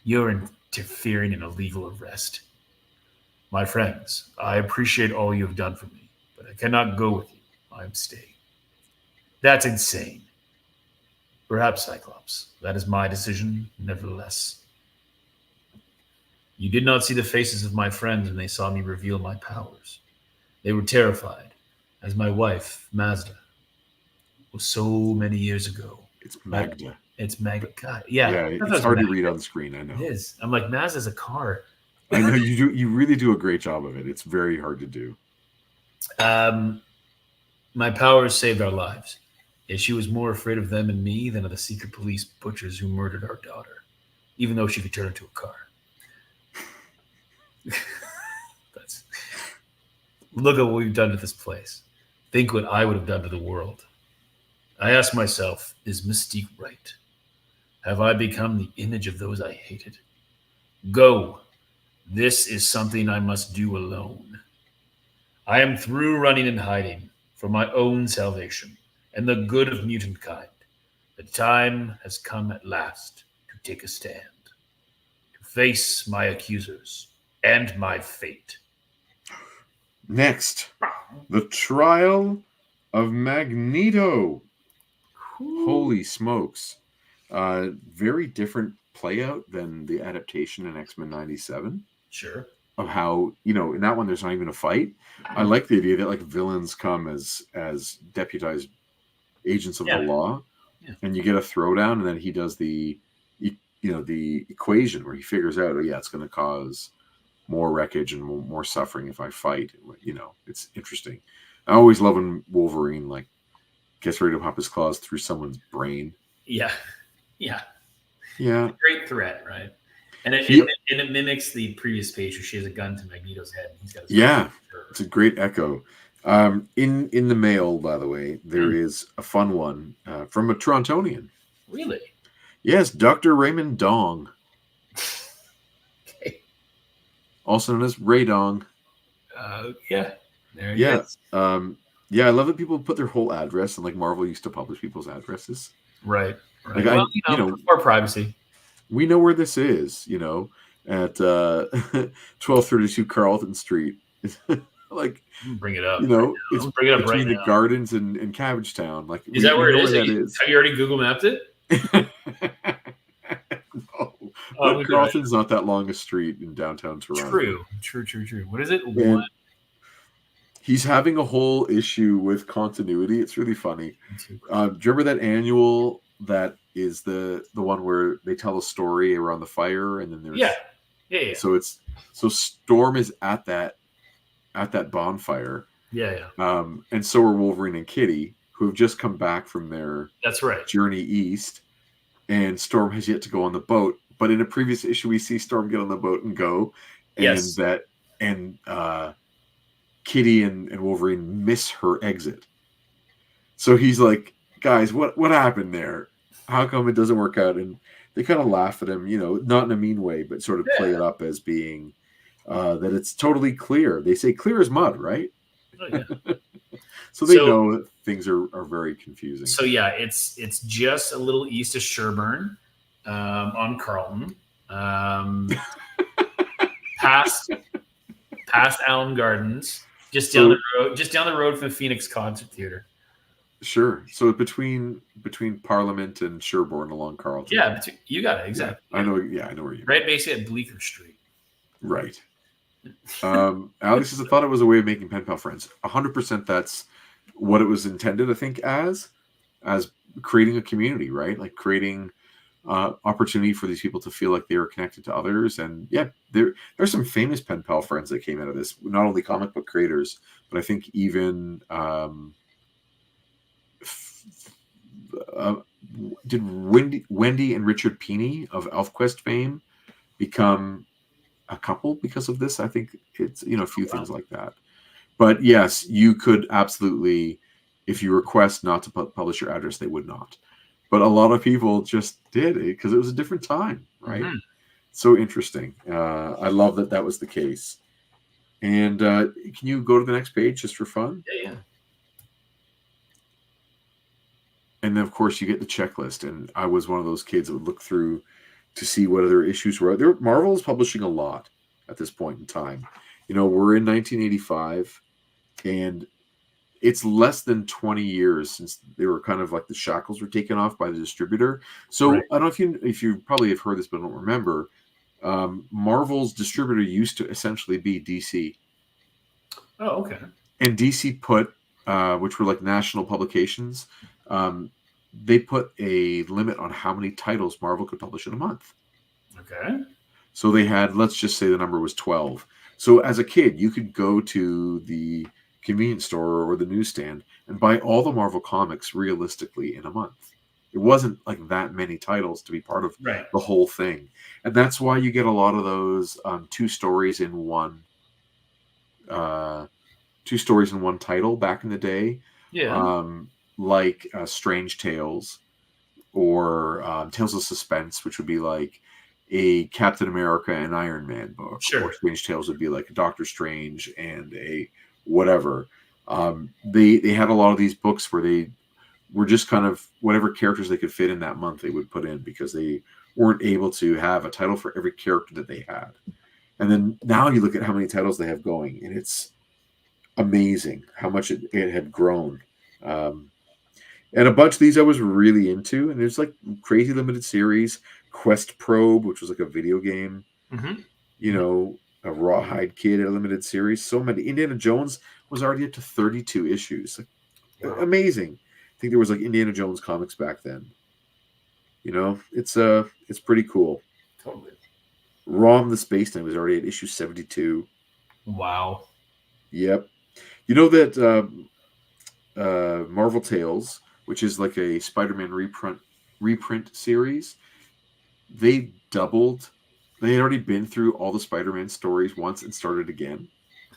You're interfering in a legal arrest. My friends, I appreciate all you have done for me, but I cannot go with you. I am staying. That's insane. Perhaps, Cyclops. That is my decision, nevertheless. You did not see the faces of my friends when they saw me reveal my powers. They were terrified, as my wife, Mazda, was so many years ago. It's Magda. It's Magda. God, yeah. It's hard to read on the screen, I know. It is. I'm like, Mazda's a car. I know you do. You really do a great job of it. It's very hard to do. My powers saved our lives. Yet she was more afraid of them and me than of the secret police butchers who murdered our daughter, even though she could turn into a car. Look at what we've done to this place. Think what I would have done to the world. I ask myself, is Mystique right? Have I become the image of those I hated? Go. This is something I must do alone. I am through running and hiding for my own salvation and the good of mutant kind. The time has come at last to take a stand, to face my accusers and my fate. Next, the trial of Magneto. Holy smokes. Very different play out than the adaptation in X-Men 97. Sure. Of how, in that one, there's not even a fight. I like the idea that like villains come as deputized agents of the law, and you get a throwdown, and then he does the equation where he figures out, it's going to cause more wreckage and more suffering if I fight. It's interesting. I always love when Wolverine like gets ready to pop his claws through someone's brain. Yeah. Great threat, right? And it mimics the previous page where she has a gun to Magneto's head. And he's got his it's a great echo. In the mail, by the way, there is a fun one from a Torontonian. Really? Yes, Dr. Raymond Dong. Okay. Also known as Ray Dong. There he is. I love that people put their whole address, and like Marvel used to publish people's addresses. Right. Like more privacy. We know where this is, at 1232 Carlton Street. Like, bring it up. It's bring it up between right the Gardens and Cabbage Town. Like, is that where it is? That is. Have you already Google mapped it? No, but Carlton's not that long a street in downtown Toronto. True. What is it? He's having a whole issue with continuity. It's really funny. Do you remember that annual that is the one where they tell a story around the fire, and then there's yeah. So Storm is at that bonfire. Yeah. And so are Wolverine and Kitty, who have just come back from their journey east, and Storm has yet to go on the boat. But in a previous issue, we see Storm get on the boat and go, and Kitty and Wolverine miss her exit. So he's like, guys, what happened there? How come it doesn't work out? And they kind of laugh at him, not in a mean way, but sort of play it up as being that it's totally clear. They say clear as mud, right? Oh, yeah. So they know that things are very confusing. So it's just a little east of Sherburne, on Carlton, past Allen Gardens, just down the road from the Phoenix Concert Theater. Sure. So between Parliament and Sherbourne along Carlton. Yeah, you got it exactly. Yeah, I know. Yeah, I know where you're. Right, basically at Bleecker Street. Right. Alex says, I thought it was a way of making pen pal friends. 100%. That's what it was intended. I think as creating a community, right? Like creating opportunity for these people to feel like they were connected to others. And there's some famous pen pal friends that came out of this. Not only comic book creators, but I think even. Did Wendy and Richard Peeney of ElfQuest fame become a couple because of this? I think it's a few things like that. But yes, you could absolutely, if you request not to publish your address, they would not. But a lot of people just did it because it was a different time, right? Mm-hmm. So interesting. I love that was the case. And can you go to the next page just for fun? Yeah. And then, of course, you get the checklist. And I was one of those kids that would look through to see what other issues were out there. Marvel is publishing a lot at this point in time. We're in 1985, and it's less than 20 years since they were kind of like the shackles were taken off by the distributor. So right. I don't know if you probably have heard this, but I don't remember. Marvel's distributor used to essentially be DC. Oh, okay. And DC put, which were like national publications, they put a limit on how many titles Marvel could publish in a month. Okay. So they had, let's just say the number was 12. So as a kid, you could go to the convenience store or the newsstand and buy all the Marvel comics realistically in a month. It wasn't like that many titles to be part of the whole thing. And that's why you get a lot of those two stories in one title back in the day. Yeah. Like Strange Tales or Tales of Suspense, which would be like a Captain America and Iron Man book. Sure. Or Strange Tales would be like a Doctor Strange and a whatever. They had a lot of these books where they were just kind of whatever characters they could fit in that month they would put in because they weren't able to have a title for every character that they had. And then now you look at how many titles they have going, and it's amazing how much it had grown. And a bunch of these I was really into, and there's like crazy limited series, Quest Probe, which was like a video game, Mm-hmm. you know, a Rawhide Kid, a limited series. So many. Indiana Jones was already up to 32 issues. Like, Wow. amazing. I think there was like Indiana Jones comics back then. You know, it's pretty cool. Totally. Rom the Space Knight was already at issue 72. Wow. Yep. You know that Marvel Tales, which is like a Spider-Man reprint series, they doubled. They had already been through all the Spider-Man stories once and started again.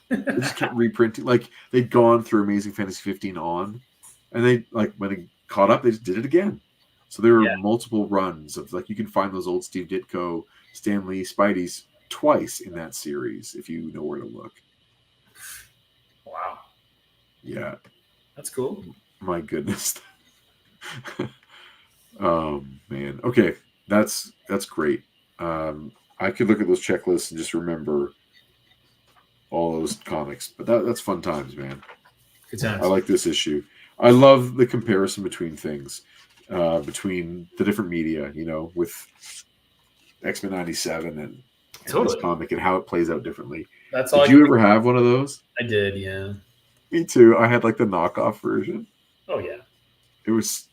They just kept reprinting. Like they'd gone through Amazing Fantasy 15 on, and they like when they caught up, they just did it again. So there were multiple runs of like you can find those old Steve Ditko, Stan Lee, Spidey's twice in that series if you know where to look. Wow. Yeah. That's cool. My goodness. Oh man. Okay. That's great. I could look at those checklists and just remember all those comics, but that's fun times, man. Good times. I like this issue. I love the comparison between things, between the different media, you know, with X-Men 97 and this comic and how it plays out differently. That's all. Did you ever have one of those? I did, yeah. Me too. I had like the knockoff version. Oh yeah. It was.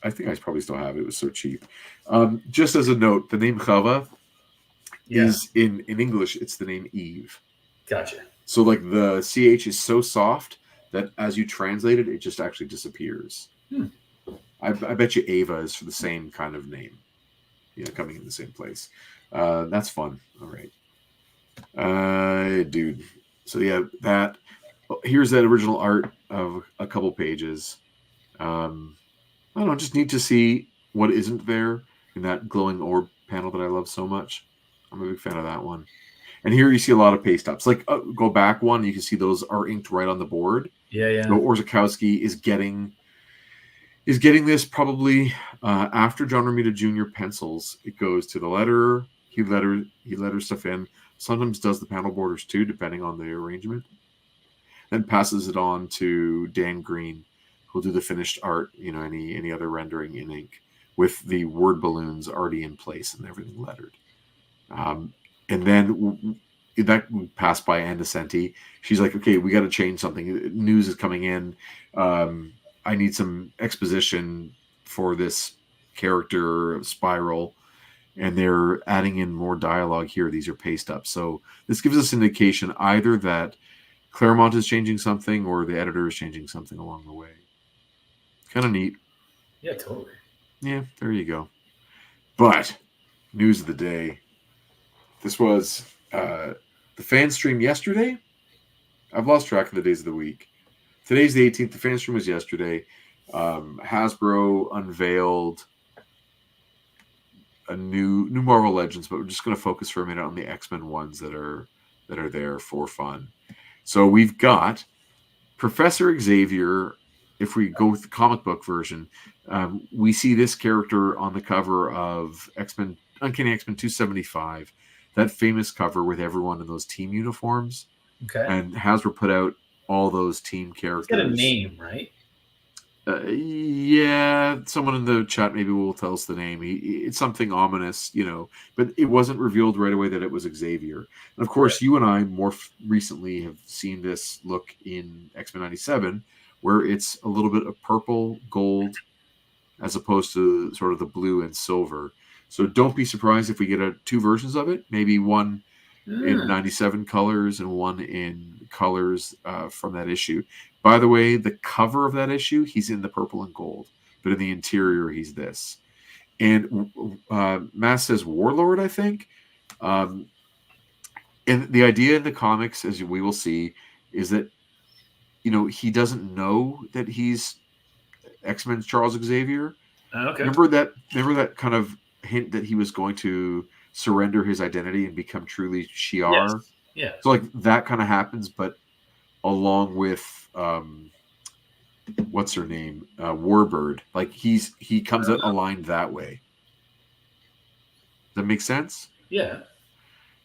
I think I probably still have it. It was so cheap. Just as a note, the name Chava is in English. It's the name Eve. Gotcha. So like the CH is so soft that as you translate it, it just actually disappears. I bet you Ava is for the same kind of name. You know, coming in the same place. That's fun. All right. Dude. So yeah, here's that original art of a couple pages. I don't know, just need to see what isn't there in that glowing orb panel that I love so much. I'm a big fan of that one. And here you see a lot of paste ups. Like go back one, you can see those are inked right on the board. Yeah. So Orzechowski is getting this probably after John Romita Jr. pencils. It goes to the letterer. He letters stuff in. Sometimes does the panel borders too, depending on the arrangement. Then passes it on to Dan Green, who'll do the finished art. You know, any other rendering in ink with the word balloons already in place and everything lettered. And then that passed by Ann Nesenti. She's like, okay, we got to change something. News is coming in. I need some exposition for this character Spiral. And they're adding in more dialogue here. These are paste ups. So this gives us an indication either that Claremont is changing something or the editor is changing something along the way. Kind of neat. Yeah, totally. Yeah, there you go. But news of the day. This was the fan stream yesterday. I've lost track of the days of the week. Today's the 18th. The fan stream was yesterday. Hasbro unveiled a new Marvel Legends, but we're just going to focus for a minute on the X-Men ones that are there for fun. So we've got Professor Xavier. If we go with the comic book version, we see this character on the cover of X-Men, Uncanny X-Men 275. That famous cover with everyone in those team uniforms. Okay. And Hasbro put out all those team characters. He's got a name, right? Yeah, someone in the chat maybe will tell us the name. It's something ominous, you know, but it wasn't revealed right away that it was Xavier. And of course, you and I more recently have seen this look in X-Men 97, where it's a little bit of purple, gold, as opposed to sort of the blue and silver. So don't be surprised if we get two versions of it, maybe one in 97 colors and one in colors from that issue. By the way, the cover of that issue, he's in the purple and gold, but in the interior, he's this. And Mass says Warlord, I think. And the idea in the comics, as we will see, is that, you know, he doesn't know that he's X-Men Charles Xavier. Okay. Remember that kind of hint that he was going to surrender his identity and become truly Shi'ar? Yes. Yeah. So like that kind of happens, but along with what's her name? Warbird. Like he comes out aligned that way. Does that make sense? Yeah.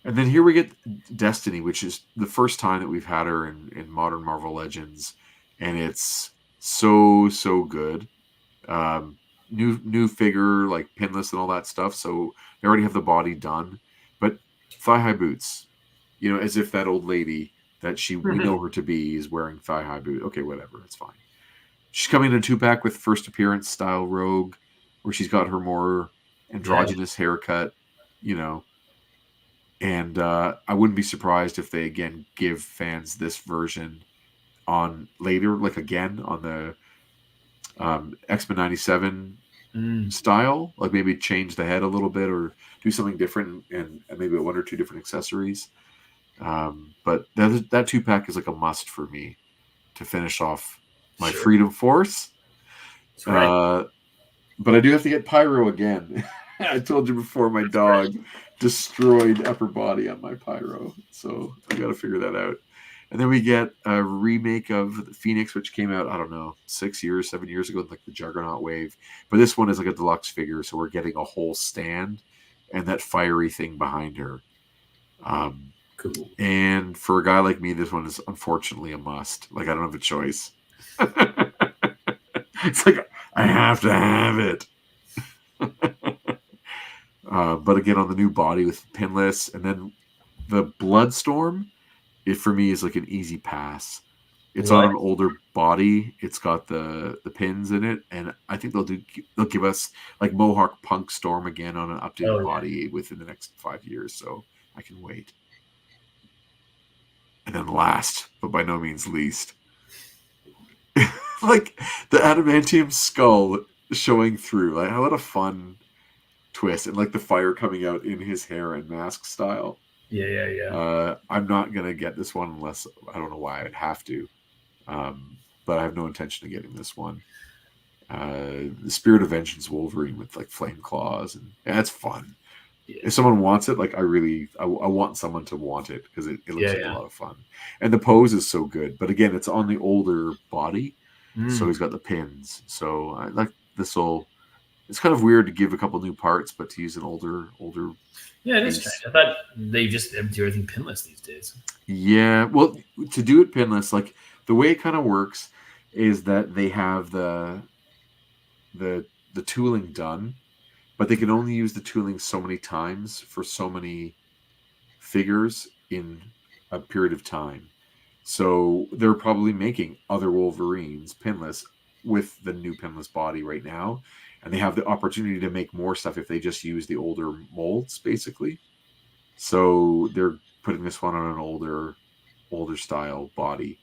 And then here we get Destiny, which is the first time that we've had her in modern Marvel Legends, and it's so good. New figure, like pinless and all that stuff. So they already have the body done, but thigh high boots. You know, as if that old lady that we know her to be is wearing thigh high boots. Okay, whatever, it's fine. She's coming in a 2-pack with first appearance style Rogue, where she's got her more androgynous haircut. You know. And I wouldn't be surprised if they again give fans this version on later, like again on the X-Men 97 style, like maybe change the head a little bit or do something different and maybe 1 or 2 different accessories. But that 2-pack is like a must for me to finish off my Freedom Force. That's right. But I do have to get Pyro again. I told you before, my dog destroyed upper body on my Pyro, so I got to figure that out. And then we get a remake of Phoenix, which came out, I don't know, 7 years ago, like the Juggernaut wave. But this one is like a deluxe figure, so we're getting a whole stand and that fiery thing behind her. Cool. And for a guy like me, this one is unfortunately a must. Like, I don't have a choice. It's like, I have to have it. But again, on the new body with pinless, and then the Bloodstorm, it for me is like an easy pass. It's on an older body. It's got the pins in it, and I think they'll give us like Mohawk Punk Storm again on an updated body within the next 5 years. So I can wait. And then last, but by no means least, like the adamantium skull showing through. Like, what a fun twist, and like the fire coming out in his hair and mask style. Yeah. I'm not gonna get this one unless I don't know why I'd have to, but I have no intention of getting this one. The Spirit of Vengeance Wolverine with like flame claws, and that's fun. Yeah. If someone wants it, like I want someone to want it because it looks like a lot of fun, and the pose is so good. But again, it's on the older body, so he's got the pins. So I like this whole. It's kind of weird to give a couple new parts, but to use an older. Yeah, it is strange. I thought they just do everything pinless these days. Yeah, well, to do it pinless, like the way it kind of works is that they have the tooling done, but they can only use the tooling so many times for so many figures in a period of time. So they're probably making other Wolverines pinless with the new pinless body right now. And they have the opportunity to make more stuff if they just use the older molds, basically. So they're putting this one on an older style body,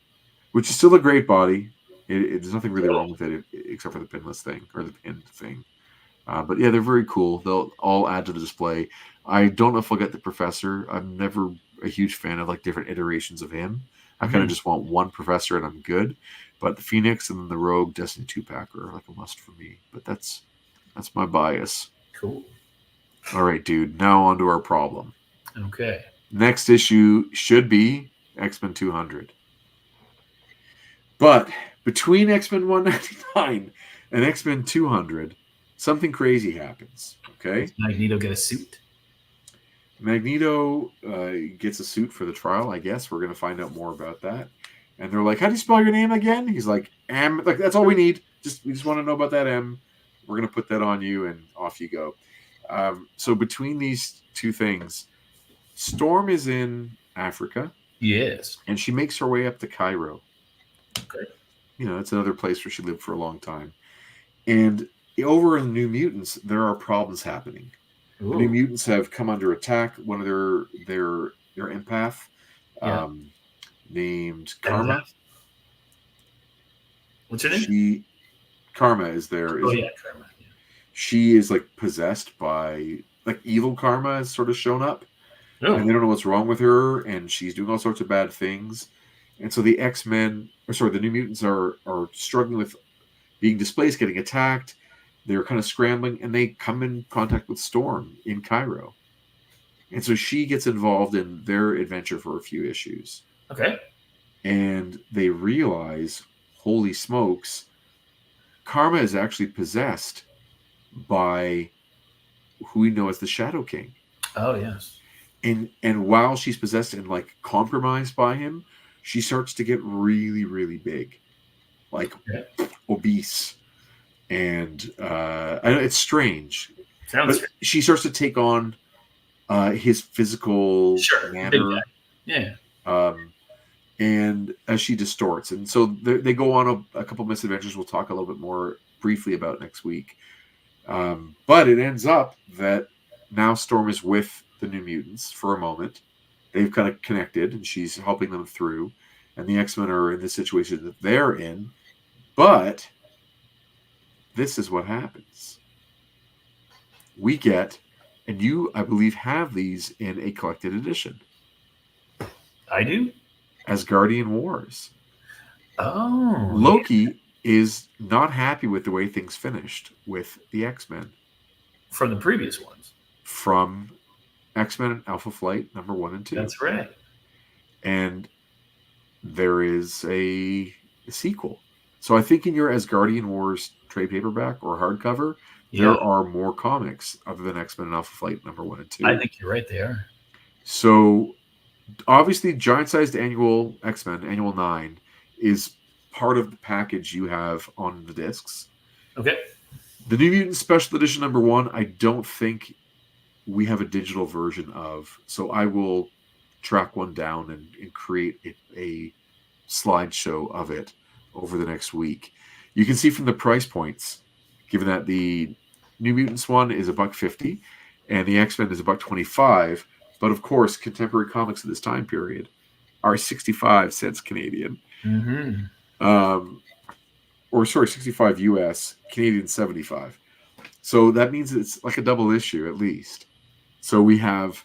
which is still a great body. There's nothing really wrong with it except for the pinless thing or the pinned thing. But yeah, they're very cool. They'll all add to the display. I don't know if I'll get the Professor. I'm never a huge fan of like different iterations of him. I kind of just want one Professor and I'm good. But the Phoenix and then the Rogue Destiny 2-pack are like a must for me. But that's my bias. Cool. All right, dude. Now on to our problem. Okay. Next issue should be X-Men 200. But between X-Men 199 and X-Men 200, something crazy happens. Okay? Does Magneto get a suit? Magneto gets a suit for the trial, I guess. We're going to find out more about that. And they're like, how do you spell your name again? He's like, M. Like, that's all we need. We just want to know about that M. We're going to put that on you, and off you go. So between these two things, Storm is in Africa. Yes. And she makes her way up to Cairo. Okay. You know, it's another place where she lived for a long time. And over in the New Mutants, there are problems happening. Ooh. The New Mutants have come under attack. One of their empath, named Karma. What's her name? Karma is there. Karma. Yeah. She is like possessed by like evil Karma has sort of shown up. Oh. And they don't know what's wrong with her, and she's doing all sorts of bad things. And so the the New Mutants are struggling with being displaced, getting attacked. They're kind of scrambling, and they come in contact with Storm in Cairo. And so she gets involved in their adventure for a few issues. Okay. And they realize, holy smokes, Karma is actually possessed by who we know as the Shadow King. Oh, yes. and while she's possessed and like compromised by him, she starts to get really, really big, like obese, and I know it's strange, Sounds but she starts to take on his physical manner. Yeah. And as she distorts, and so they go on a couple misadventures we'll talk a little bit more briefly about next week. But it ends up that now Storm is with the New Mutants for a moment. They've kind of connected, and she's helping them through. And the X-Men are in the situation that they're in. But this is what happens. We get, and you, I believe, have these in a collected edition. I do? Asgardian Wars. Oh. Loki is not happy with the way things finished with the X-Men. From the previous ones. From X-Men Alpha Flight number 1 and 2. That's right. And there is a sequel. So I think in your Asgardian Wars trade paperback or hardcover, there are more comics other than X-Men and Alpha Flight number 1 and 2. I think you're right there. So obviously giant-sized annual X-Men, annual 9, is part of the package you have on the discs. Okay. The New Mutants Special Edition number 1, I don't think we have a digital version of. So I will track one down and create a slideshow of it over the next week. You can see from the price points, given that the New Mutants one is $1.50 and the X-Men is $1.25. But of course, contemporary comics of this time period are 65 cents Canadian. Mm-hmm. Or sorry, 65 US, Canadian 75. So that means it's like a double issue at least. So we have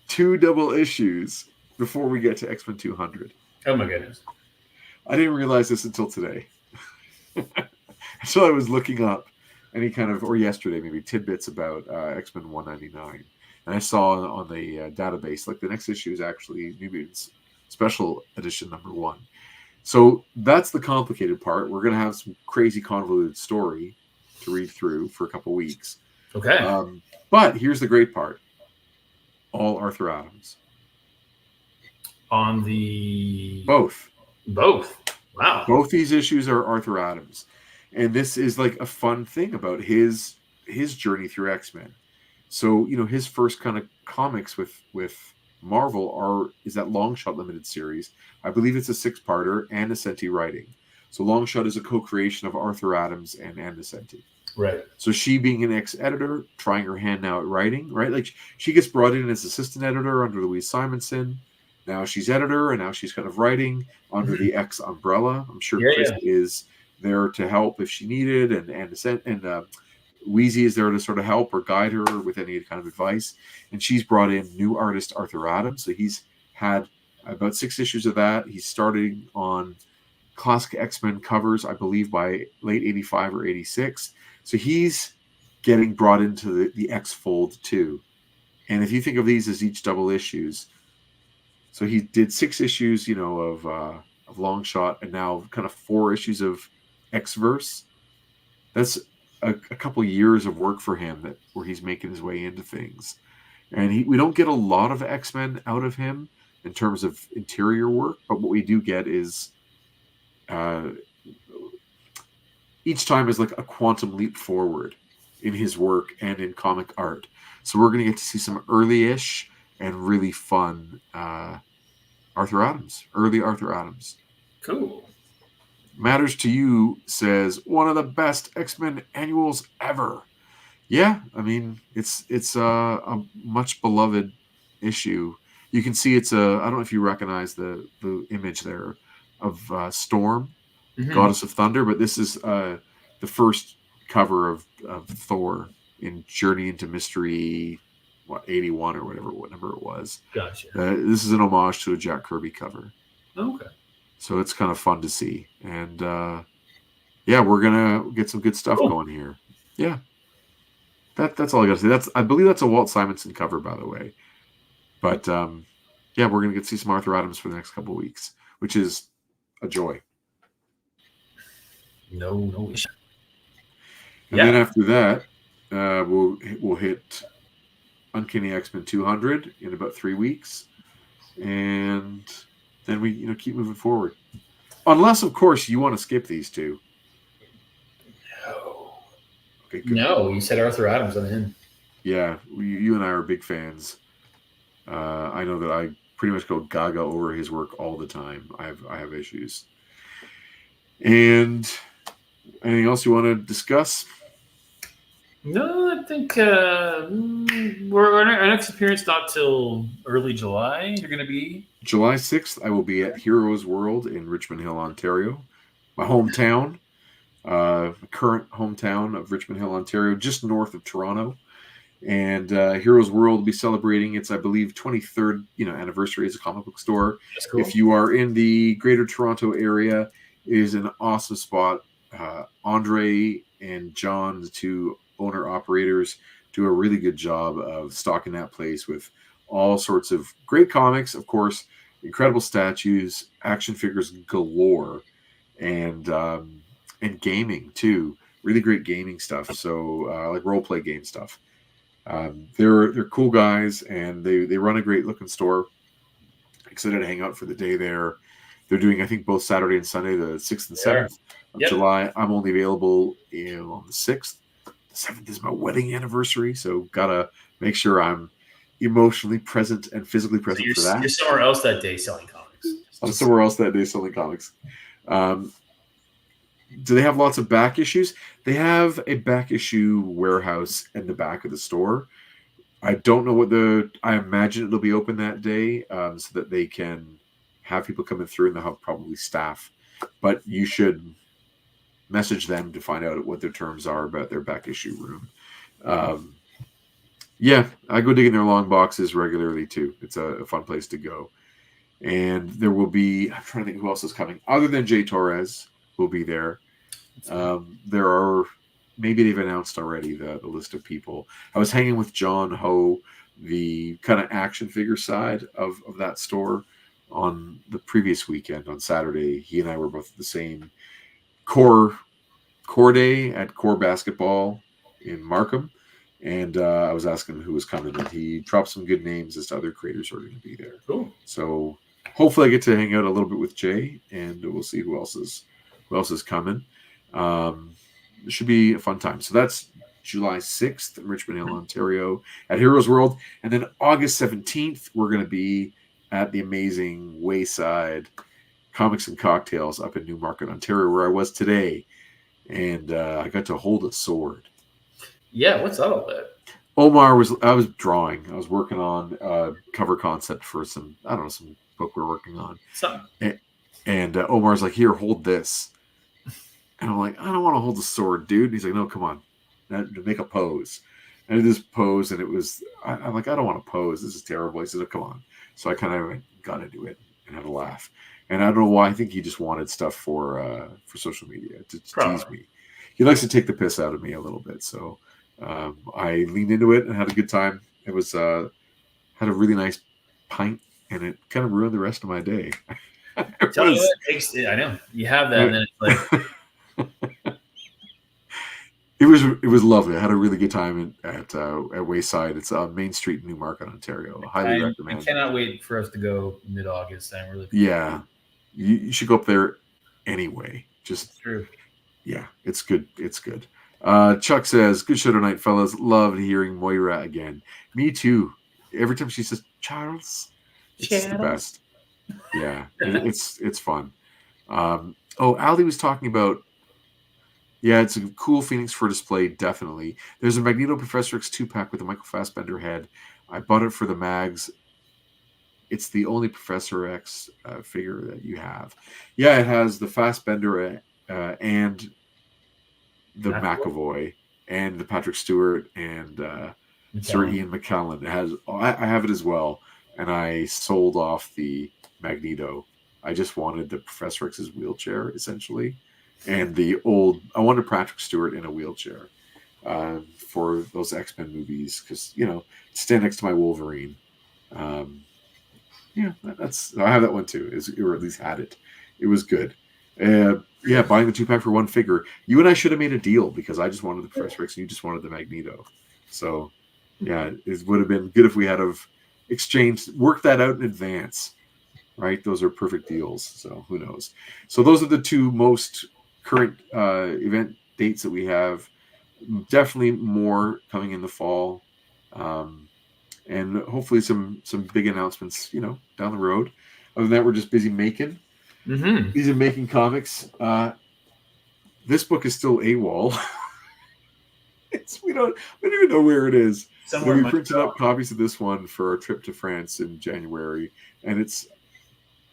2 double issues before we get to X-Men 200. Oh my goodness. I didn't realize this until today. So I was looking up any kind of, or yesterday maybe, tidbits about X-Men 199. And I saw on the database, like the next issue is actually New Mutants Special Edition number 1. So that's the complicated part. We're going to have some crazy convoluted story to read through for a couple weeks. Okay. But here's the great part. All Arthur Adams. On the... Both. Wow. Both these issues are Arthur Adams. And this is like a fun thing about his journey through X-Men. So, you know, his first kind of comics with Marvel is that Long Shot limited series. I believe it's a 6-parter and Ascenti writing. So Long Shot is a co-creation of Arthur Adams and Ascenti. Right. So she being an ex-editor, trying her hand now at writing, right? Like she gets brought in as assistant editor under Louise Simonson. Now she's editor, and now she's kind of writing under the X umbrella. I'm sure Chris is there to help if she needed, and Wheezy is there to sort of help or guide her with any kind of advice. And she's brought in new artist Arthur Adams. So he's had about 6 issues of that. He's starting on classic X-Men covers, I believe, by late 85 or 86. So he's getting brought into the X-fold too. And if you think of these as each double issues, so he did 6 issues, you know, of Long Shot, and now kind of 4 issues of X-verse. That's a couple years of work for him where he's making his way into things. And we don't get a lot of X-Men out of him in terms of interior work, but what we do get is each time is like a quantum leap forward in his work and in comic art. So we're going to get to see some early-ish and really fun Arthur Adams, early Arthur Adams. Cool. Matters to You says one of the best X-Men annuals ever. Yeah, I mean it's a much beloved issue. You can see it's I don't know if you recognize the image there of Storm, Goddess of Thunder, but this is the first cover of Thor in Journey into Mystery, 81 or whatever it was. Gotcha. This is an homage to a Jack Kirby cover. Okay. So it's kind of fun to see. And yeah, we're going to get some good stuff going here. Yeah. That's all I got to say. I believe that's a Walt Simonson cover, by the way. But yeah, we're going to get to see some Arthur Adams for the next couple of weeks, which is a joy. No issue. And then after that, we'll hit Uncanny X-Men 200 in about 3 weeks, and then we keep moving forward. Unless, of course, you want to skip these two. No. Okay, good. No, you said Arthur Adams on in. Yeah, you and I are big fans. I know that I pretty much go gaga over his work all the time. I have issues. And anything else you want to discuss? No, I think our next appearance not till early July. You're going to be July 6th, I will be at Heroes World in Richmond Hill, Ontario. My hometown, current hometown of Richmond Hill, Ontario, just north of Toronto. And Heroes World will be celebrating its, I believe, 23rd anniversary as a comic book store. That's cool. If you are in the Greater Toronto area, it is an awesome spot. Andre and John, the two owner-operators, do a really good job of stocking that place with all sorts of great comics, of course, incredible statues, action figures galore, and gaming, too. Really great gaming stuff, so like role-play game stuff. They're cool guys, and they run a great looking store. Excited to hang out for the day there. They're doing, I think, both Saturday and Sunday, the 6th and 7th of July. I'm only available on the 6th. The 7th is my wedding anniversary, so gotta make sure I'm emotionally present and physically present for that. You're somewhere else that day selling comics. I'm somewhere else that day selling comics. Do they have lots of back issues? They have a back issue warehouse in the back of the store. I don't know I imagine it'll be open that day so that they can have people coming through, and they'll have probably staff. But you should message them to find out what their terms are about their back issue room. Yeah, I go digging their long boxes regularly too. It's a fun place to go. And there will be, I'm trying to think who else is coming. Other than Jay Torres will be there. There are, maybe they've announced already the list of people. I was hanging with John Ho, the kind of action figure side of that store, on the previous weekend on Saturday. He and I were both at the same core day at Core Basketball in Markham. And I was asking him who was coming, and he dropped some good names as to other creators who are going to be there. Cool. So hopefully I get to hang out a little bit with Jay, and we'll see who else is coming. It should be a fun time. So that's July 6th in Richmond Hill, Ontario at Heroes World. And then August 17th, we're going to be at the amazing Wayside Comics and Cocktails up in Newmarket, Ontario, where I was today. And I got to hold a sword. Yeah, what's that all about? I was drawing. I was working on a cover concept for some book we're working on. Something. And Omar's like, here, hold this. And I'm like, I don't want to hold the sword, dude. And he's like, no, come on. Make a pose. And I did this pose, and it was, I'm like, I don't want to pose. This is terrible. He said, oh, come on. So I kind of got into it and had a laugh. And I don't know why. I think he just wanted stuff for social media to tease me. He likes to take the piss out of me a little bit. So I leaned into it and had a good time. It was had a really nice pint, and it kind of ruined the rest of my day. I know you have that, and then it's like it was lovely. I had a really good time at Wayside. It's on Main Street in Newmarket, Ontario. Highly recommend. I cannot wait for us to go mid-August. I'm really you should go up there anyway. Just true. Yeah, it's good. It's good. Chuck says, good show tonight, fellas. Loved hearing Moira again. Me too. Every time she says, Charles, it's the best. Yeah, it's fun. Ali was talking about, it's a cool Phoenix for display, definitely. There's a Magneto Professor X 2-pack with a Michael Fassbender head. I bought it for the mags. It's the only Professor X figure that you have. Yeah, it has the Fassbender and the McAvoy and the Patrick Stewart and Sir Ian McKellen. It has. I have it as well, and I sold off the Magneto. I just wanted the Professor X's wheelchair, essentially, and I wanted Patrick Stewart in a wheelchair for those X-Men movies, because stand next to my Wolverine. That's I have that one too, or at least had it. It was good. Buying the 2-pack for one figure. You and I should have made a deal, because I just wanted the Professor X and you just wanted the Magneto. So Yeah, it would have been good if we had have worked that out in advance, right? Those are perfect deals. So who knows? So those are the two most current event dates that we have. Definitely more coming in the fall, and hopefully some big announcements, down the road. Other than that, we're just busy making. Mm-hmm. Busy making comics. This book is still AWOL. We don't even know where it is. Somewhere We in printed Montreal. up copies of this one for our trip to France in January, and it's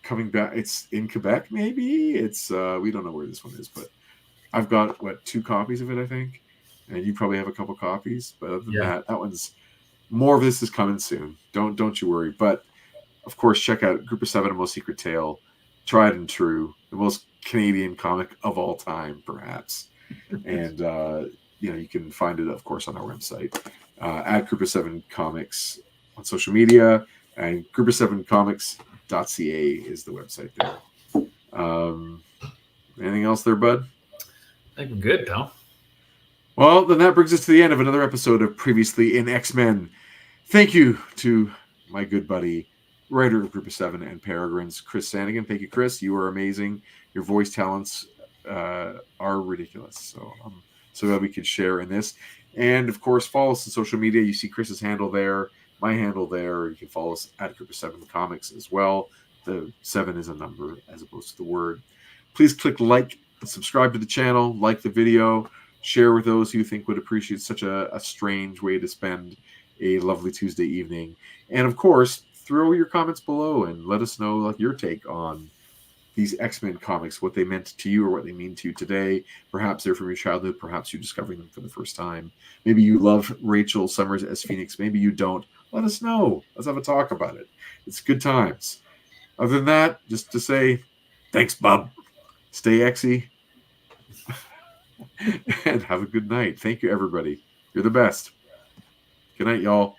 coming back. It's in Quebec, maybe. It's we don't know where this one is, but I've got 2 copies of it, I think, and you probably have a couple copies. But other than that one's more of this is coming soon. Don't you worry. But of course, check out Group of Seven: A Most Secret Tale, tried and true, the most Canadian comic of all time, perhaps. And you can find it, of course, on our website at Group of Seven Comics on social media, and Group of Seven Comics.ca is the website there. Anything else there, bud? I think we're good, pal. Well, then that brings us to the end of another episode of Previously in X-Men. Thank you to my good buddy, writer of Group of Seven and Peregrines, Chris Sanagan. Thank you, Chris. You are amazing. Your voice talents are ridiculous. So I'm so glad we could share in this. And of course, follow us on social media. You see Chris's handle there, my handle there. You can follow us at Group of Seven Comics as well. The 7 is a number as opposed to the word. Please click like and subscribe to the channel, like the video, share with those who you think would appreciate such a strange way to spend a lovely Tuesday evening. And of course, throw your comments below and let us know your take on these X-Men comics, what they meant to you or what they mean to you today. Perhaps they're from your childhood. Perhaps you're discovering them for the first time. Maybe you love Rachel Summers as Phoenix. Maybe you don't. Let us know. Let's have a talk about it. It's good times. Other than that, just to say, thanks, Bob. Stay Xy. And have a good night. Thank you, everybody. You're the best. Good night, y'all.